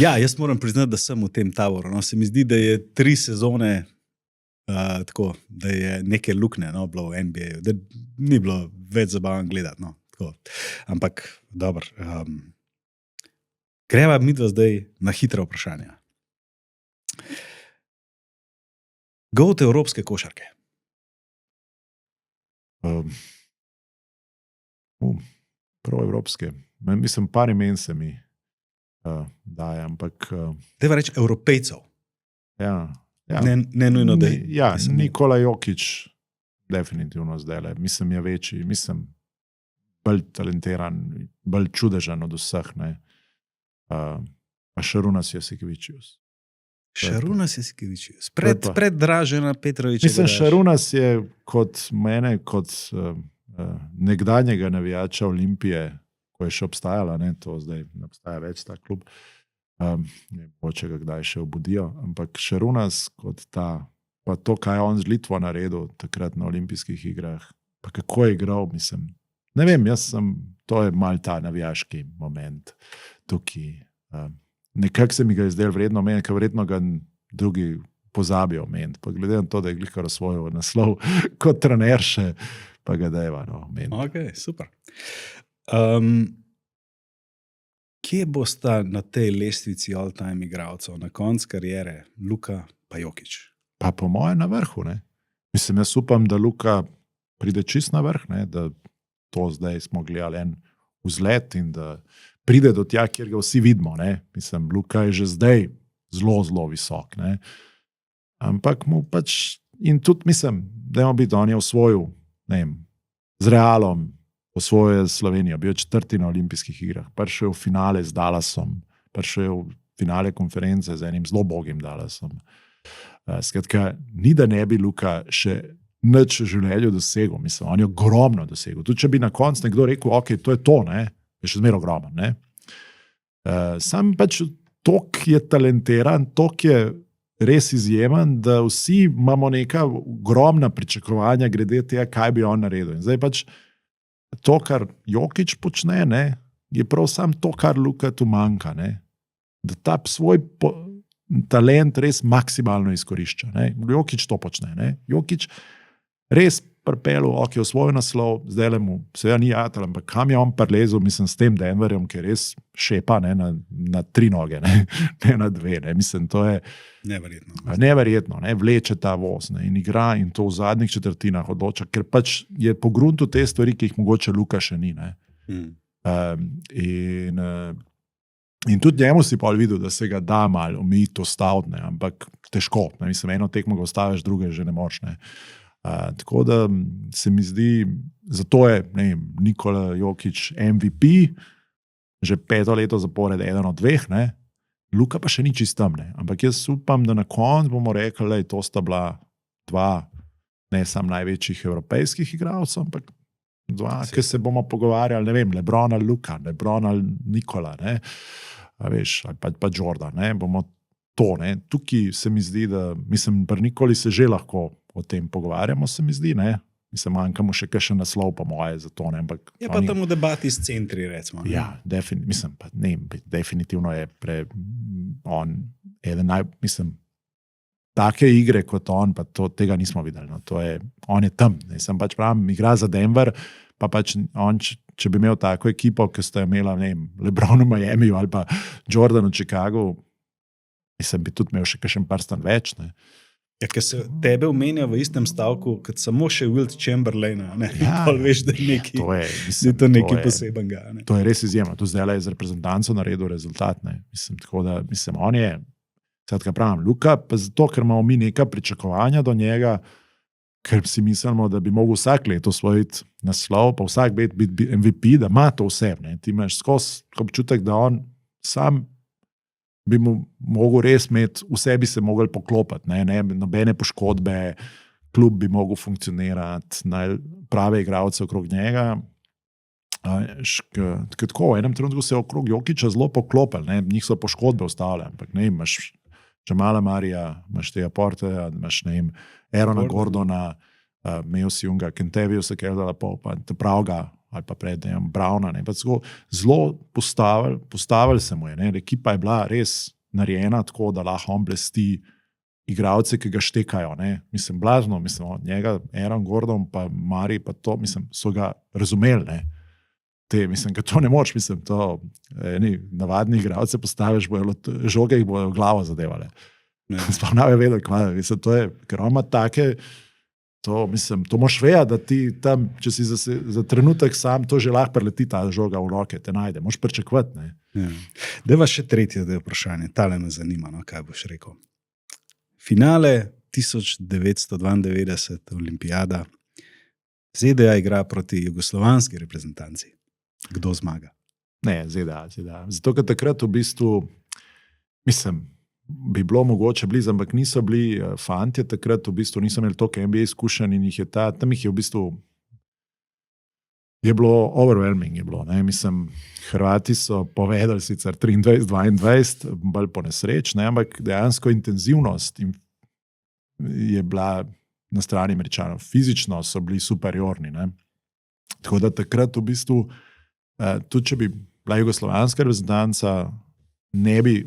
S2: Ja, jaz moram priznati, da sem v tem taboru, no, se mi zdi, da je 3 sezone tako, da je neke lukne, no, bilo v NBA, da ni bilo več zabavan gledati, no, tako, ampak, dobro, greva midva zdaj na hitra vprašanja. Goat evropske košarke.
S1: Prav evropske. Mislim, par imen se mi daje, ampak...
S2: Deva reči evropejcev.
S1: Ja.
S2: Ne nujno, da je...
S1: Ja, Nikola Jokić definitivno zdajle. Mislim, je večji, mislim, bolj talentiran, bolj čudežen od vseh, ne. A Šarunas Jasikevičius.
S2: Šarunas Jasikevičius. Pred Dražena Petroviča.
S1: Mislim, Šarunas je kot mene, kot nekdanjega navijača Olimpije, ko je še obstajala, ne, to zdaj ne obstaja več ta klub, ne mogoče ga kdaj še obudijo, ampak Šarunas kot ta, pa to, kaj je on z Litvo naredil takrat na olimpijskih igrah, pa kako je igral, mislim, ne vem, to je mal ta navijaški moment tukaj. Nekako se mi ga je zdel vredno omeniti, ker vredno ga drugi pozabijo omeniti. Pa glede na to, da je glihkar osvojil naslov kot trener še, pa ga dajva omeniti.
S2: Ok, super. Kje bosta na tej lestvici all-time igralcev na koncu kariere Luka pa Jokić?
S1: Pa po moje na vrhu, ne. Mislim, jaz upam, da Luka pride čist na vrh, ne, da to zdaj smo gledali en vzlet in da pride do tja, kjer ga vsi vidimo, ne. Mislim, Luka je že zdaj zelo, zelo visok, ne. Ampak mu pač, in tudi mislim, da on je osvojil, ne vem, z Realom, osvojil Slovenijo, bil 4. na olimpijskih igrah, prišel v finale z Dallasom, prišel v finale konference z enim zelo bogim Dallasom. Skratka, ni da ne bi Luka še nič v življenju dosegel, mislim, on je ogromno dosegel. Tudi če bi na koncu nekdo rekel, ok, to je to, ne, je še zmeraj ogromen, ne. Sam pač tok je talentiran, tok je res izjemen, da vsi imamo neka ogromna pričakovanja glede tega, kaj bi on naredil. In zdaj pač to, kar Jokić počne, ne, je prav sam to, kar Luka tu manjka, ne. Da ta svoj talent res maksimalno izkorišča, ne. Jokić to počne, ne. Jokić res pripelil, ok, v svoj naslov, zdaj mu seveda ni jatel, ampak kam je on prilezel, mislim, s tem Denverjem, ki res šepa, ne, na 3 noge, ne na 2, ne, mislim, to je neverjetno, ne, vleče ta voz, ne, in igra in to v zadnjih četrtinah odloča, ker pač je po gruntu te stvari, ki jih mogoče Luka še ni, ne. In tudi njemu si pol videl, da se ga da malo omejiti, ustaviti, ne, ampak težko, ne, mislim, eno tekmo ga ustaviš, druge že ne moš, ne. Tako da se mi zdi, zato je, ne vem, Nikola Jokić MVP, že 5. leto zapored, eden od 2, ne, Luka pa še ni čist tam, ne, ampak jaz upam, da na koncu bomo rekli, da to sta bila 2, ne sam največjih evropejskih igralcev, ampak 2, ki se bomo pogovarjali, ne vem, Lebron ali Luka, Lebron ali Nikola, ne, a veš, ali pa Jordan, ne, bomo to, ne, tukaj se mi zdi, da, mislim, pri Nikoli se že lahko o tem pogovarjamo, se mi zdi, ne, mislim, manjkamo še kakšen naslov, pa moje za to, ne, ampak...
S2: Je pa tam v debati s centri, recimo. Ne?
S1: Ja, mislim, pa ne, definitivno je on eden mislim, take igre kot on, pa tega nismo videli, no, on je tam, ne, sem pač pravim, igra za Denver, pa pač on, če bi imel tako ekipo, ki sta imela, ne vem, LeBron v Miami ali pa Jordan v Chicagu, mislim, bi tudi imel še kakšen prstan več. Ne.
S2: Ja, ker se tebe omenja v istem stavku, kot samo še Wilt Chamberlain, pol veš, da je nekaj posebenega. Ne?
S1: To je res izjemno. Tu zdaj je z reprezentanco naredil rezultat. Ne. Mislim, tako da, mislim, on je, skratka pravim, Luka, pa zato, ker imamo mi neka pričakovanja do njega, ker si mislimo, da bi mogel vsak leto osvojiti naslov, pa vsak biti MVP, da ima to vse. Ne. Ti imaš skozi občutek, da on sam bi mu mogel res imeti, vse bi se mogli poklopiti, ne, nobene poškodbe, klub bi mogel funkcionirati, prave igralce okrog njega. Tako, v enem trenutku se je okrog Jokića zelo poklopil, ne, njih so poškodbe ostale, ampak ne, imaš Jamala Marija, imaš Teja Porteja, imaš Aarona Gordona, imel si Junga, Kentavija se Keldala Popa, pravga, ali pa pred Browna, ne, pa zelo postavili se mu je, ne, ekipa je bila res narejena tako, da lahko on blesti igralce, ki ga štekajo, ne, mislim, blazno, mislim, od njega, Aaron Gordon pa Mari, pa to, mislim, so ga razumeli, ne, mislim, ker to ne moč, mislim, to, navadni igralce postaviš, žoge jih bojo v glavo zadevale. Sploh ne vedel, kva, mislim, to je, ker on ima take, to, mislim, to moš veja, da ti tam, če si za trenutek sam, to že lahko preleti ta žoga v roke, te najde, moš pričakovati, ne.
S2: Ja. Deva še tretje vprašanje, tale me zanima, no, kaj boš rekel. Finale 1992, olimpijada, ZDA igra proti jugoslovanski reprezentanci. Kdo zmaga?
S1: Ne, ZDA. Zato, ker takrat v bistvu, mislim, bi bilo mogoče blizu, ampak niso bili fantje takrat, v bistvu niso imeli toliko NBA izkušenj in tam jih je v bistvu je bilo overwhelming, je bilo, ne, mislim, Hrvati so povedali sicer 23-22, bolj po nesreč, ne, ampak dejansko intenzivnost je bila na strani Američanov, fizično so bili superiorni, ne, tako da takrat v bistvu, tudi če bi bila jugoslovanska reprezentanca, ne bi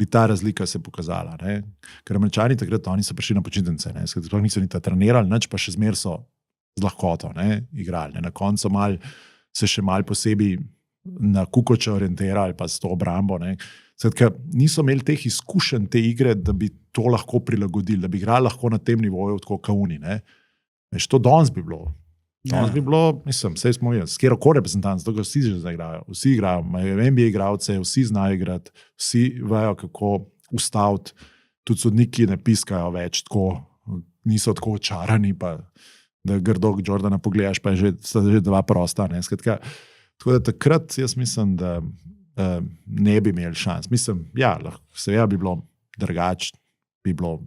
S1: ta razlika se pokazala. Ne? Ker Američani takrat, oni so prišli na počitnice, sploh niso niti trenirali, nič pa še zmer so z lahkoto igrali. Ne? Na koncu se še mal posebej na Kukoča orientirali, pa s to obrambo. Ne? Skratka, niso imeli teh izkušenj te igre, da bi to lahko prilagodili, da bi igrali lahko na tem nivoju, tako kauni. Veš, to danes bi bilo. Danes bi bilo, mislim, vse smo jaz, kjerokoli reprezentanci, to ga vsi že zaigrajo, vsi igrajo, imajo NBA igralce, vsi znajo igrati, vsi vejo, kako ustaviti, tudi sodniki ne piskajo več, tako, niso tako očarani, pa da grdo Jordana pogledaš, pa sta že dva prosta. Skratka, tako da takrat jaz mislim, da ne bi imeli šans. Mislim, ja, seveda bi bilo drugače, bi bilo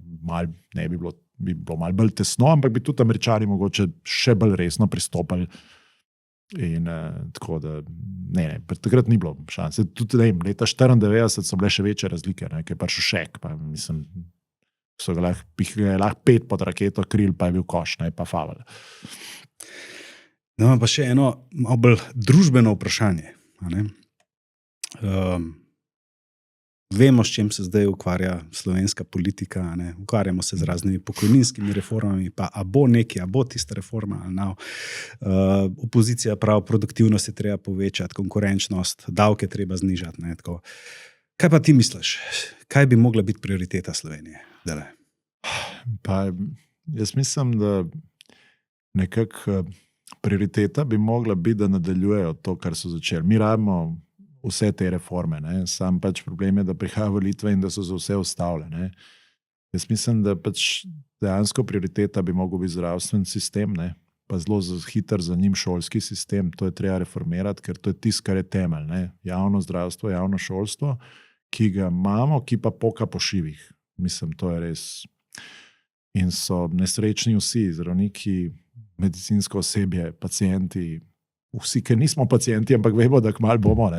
S1: malo bolj tesno, ampak bi tudi Američani mogoče še bolj resno pristopili. In tako da, takrat ni bilo šanse. Tudi leta 1994 so bile še večje razlike, ker je prišel Šek, pa mislim, so ga lahko 5 pod raketo kril, pa je bil koš, pa faul.
S2: No, pa še eno malo bolj družbeno vprašanje. Vemo, s čim se zdaj ukvarja slovenska politika, ukvarjamo se z raznimi pokojninskimi reformami, pa a bo tista reforma, ali ne. Opozicija pravi, produktivnost je treba povečati, konkurenčnost, davke treba znižati. Kaj pa ti misliš? Kaj bi mogla biti prioriteta Slovenije?
S1: Pa, jaz mislim, da nekako prioriteta bi mogla biti, da nadaljujejo to, kar so začeli. Mi rabimo vse te reforme, sam pač problem je, da prihajajo volitve in da so za vse ustavljene. Jaz mislim, da pač dejansko prioriteta bi mogel biti zdravstven sistem, pa zelo hiter za njim šolski sistem, to je treba reformirati, ker to je tisto, kar je temelj, javno zdravstvo, javno šolstvo, ki ga imamo, ki pa poka po šivih. Mislim, to je res. In so nesrečni vsi, zdravniki, medicinsko osebje, pacienti, vsi, ki nismo pacienti, ampak vemo, da kmalu bomo.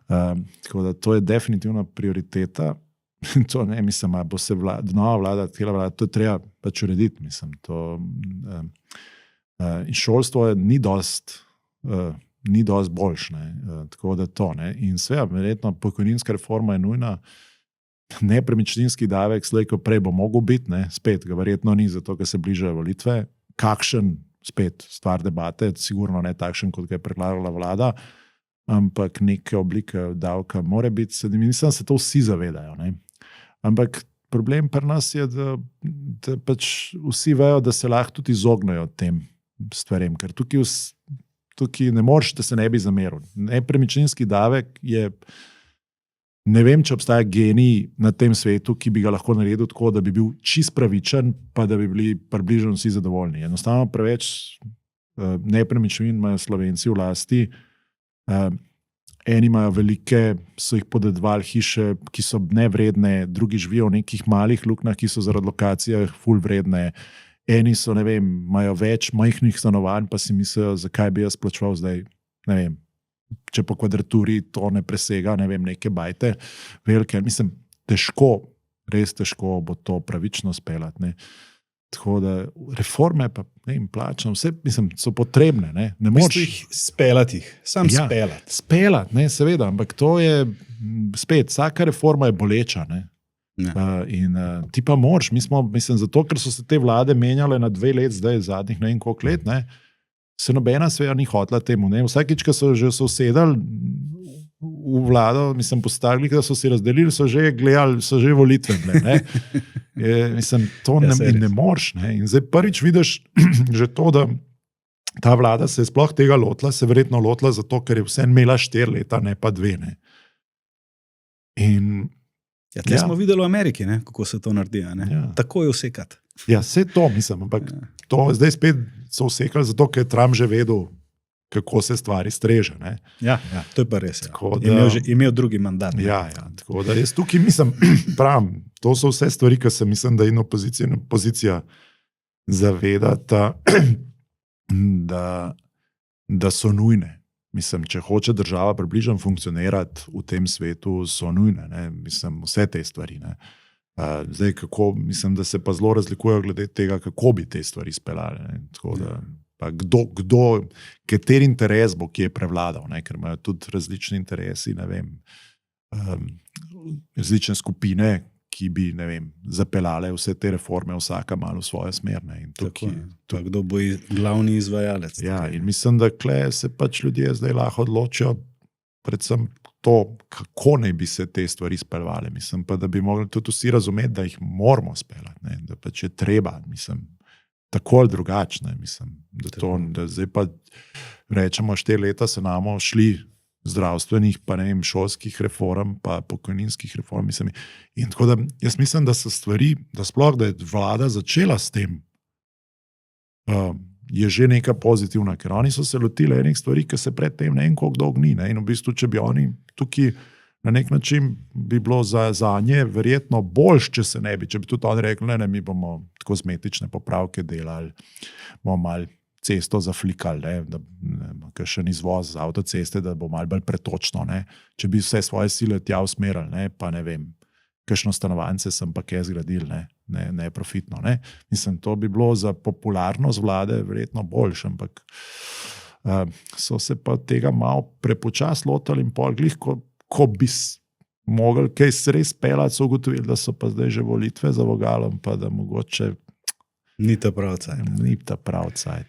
S1: Tako da to je definitivno prioriteta. To ne, mislim, bo se nova vlada, to je treba pač urediti, mislim. In šolstvo ni dost boljše, tako da to. In sve, verjetno, pokojninska reforma je nujna, nepremičninski davek, slej ko prej bo mogel biti, spet ga verjetno ni, zato ker se bližajo volitve. Kakšen, spet stvar debate, sigurno ne takšen, kot ga je predlagala vlada, ampak neke oblike davka mora biti, mislim, da se to vsi zavedajo. Ampak problem pri nas je, da pač vsi vejo, da se lahko tudi izognejo tem stvarem, ker tukaj ne moreš, da se ne bi zameril. Nepremičninski davek je, ne vem, če obstaja genij na tem svetu, ki bi ga lahko naredil tako, da bi bil čist pravičen, pa da bi bili približno vsi zadovoljni. Enostavno preveč nepremičnin imajo Slovenci v lasti. Eni imajo velike, so jih podedovali hiše, ki so nevredne, drugi živijo v nekih malih luknjah, ki so zaradi lokacije ful vredne. Eni so, ne vem, imajo več majhnih stanovanj, pa si mislijo, zakaj bi jaz plačeval zdaj, ne vem, če po kvadraturi to ne presega, ne vem, neke bajte velike. Mislim, težko, res težko bo to pravično speljati, ne. Tako da reforme pa, ne vem, plačno, vse, mislim, so potrebne, ne. Ne moreš
S2: jih speljati, speljati.
S1: Speljati, ne, seveda, ampak to je, spet, vsaka reforma je boleča, ne. In ti pa moraš, mislim, zato, ker so se te vlade menjale na 2 let, zdaj zadnjih ne vem koliko let, ne, se nobena sveja ni hotla temu. Ne. Vsakič, ko so že usedali v vlado, mislim, postavili, da so si razdelili, so že gledali, so že volitve bile. Ne. Mislim, to ne moreš. Ne. In zdaj prvič vidiš že to, da ta vlada se je sploh tega lotila, se verjetno lotila zato, ker je vse imela 4 leta, ne pa 2. Ne. In
S2: tle smo videli v Ameriki, ne, kako se to naredi. Tako je vsekati.
S1: Ja, vse to mislim, ampak to zdaj spet so vsekali zato, ker je Trump že vedel, kako se stvari streže. Ne.
S2: Ja, to je pa res. Imel drugi mandat.
S1: Ja, tako da jaz tukaj mislim, pravim, to so vse stvari, ki se mislim, da in opozicija zavedata, da so nujne. Mislim, če hoče država približno funkcionirati v tem svetu, so nujne. Ne. Mislim, vse te stvari. Ne. Zdaj, kako, mislim, da se pa zelo razlikujejo glede tega, kako bi te stvari speljali. Ne. Tako da, pa kateri interes bo, ki je prevladal, ne. Ker imajo tudi različni interesi, ne vem, različne skupine, ki bi, ne vem, zapeljale vse te reforme, vsaka malo v svojo smer. Ne. In tukaj,
S2: kdo bo glavni izvajalec.
S1: Ja, in mislim, da kle se pač ljudje zdaj lahko odločijo predvsem to, kako naj bi se te stvari speljale. Mislim pa, da bi mogli tudi vsi razumeti, da jih moramo speljati, ne. Da pač je treba, mislim, tako ali drugačne, mislim, da zdaj pa rečemo 4 leta se namo šli zdravstvenih, pa ne vem, šolskih reform, pa pokojninskih reform, mislim. In tako da, jaz mislim, da so stvari, da sploh, da je vlada začela s tem, je že neka pozitivna, ker oni so se lotili enih stvari, ki se predtem ne vem koliko dolgo ni, ne. In v bistvu, če bi oni tukaj na nek način bi bilo za nje verjetno boljš, če se ne bi, če bi tudi oni rekli, ne, mi bomo kozmetične popravke delali, bomo malo cesto zaflikali, da kakšen izvoz z avtoceste, da bo malo bolj pretočno, ne. Če bi vse svoje sile tja usmerili, ne, pa ne vem, kakšno stanovanje sem pa kaj zgradil, ne profitno. Ne. Mislim, to bi bilo za popularnost vlade verjetno boljše, ampak so se pa tega malo prepočas lotili in pol glih, ko bi mogli kaj res peljati, so ugotovili, da so pa zdaj že volitve za vogalom, pa da mogoče
S2: ni ta prav cajt.
S1: Ni ta prav cajt.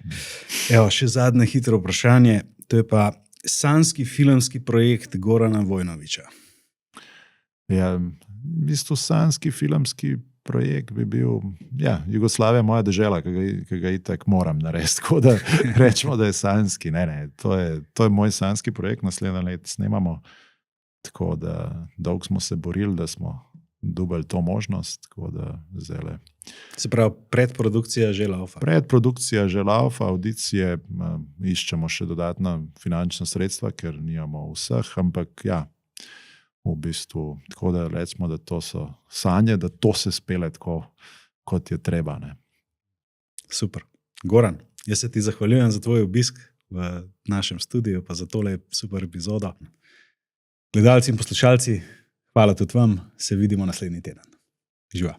S2: Evo, še zadnje hitro vprašanje, to je pa sanjski filmski projekt Gorana Vojnovića.
S1: Ja, v bistvu sanjski filmski projekt bi bil, ja, Jugoslavija moja dežela, ki ga itak moram narediti, tako da rečemo, da je sanjski. Ne, to je moj sanjski projekt, naslednje let snemamo, tako da dolgo smo se borili, da smo dobili to možnost, tako da zdaj.
S2: Se pravi, predprodukcija že laufa.
S1: Predprodukcija že laufa, audicije, iščemo še dodatna finančna sredstva, ker nimamo vseh, ampak ja, v bistvu, tako da recimo, da to so sanje, da to se spele tako, kot je treba. Ne.
S2: Super. Goran, jaz se ti zahvaljujem za tvoj obisk v našem studiu, pa za tole super epizodo. Gledalci in poslušalci, hvala tudi vam, se vidimo naslednji teden. Živa.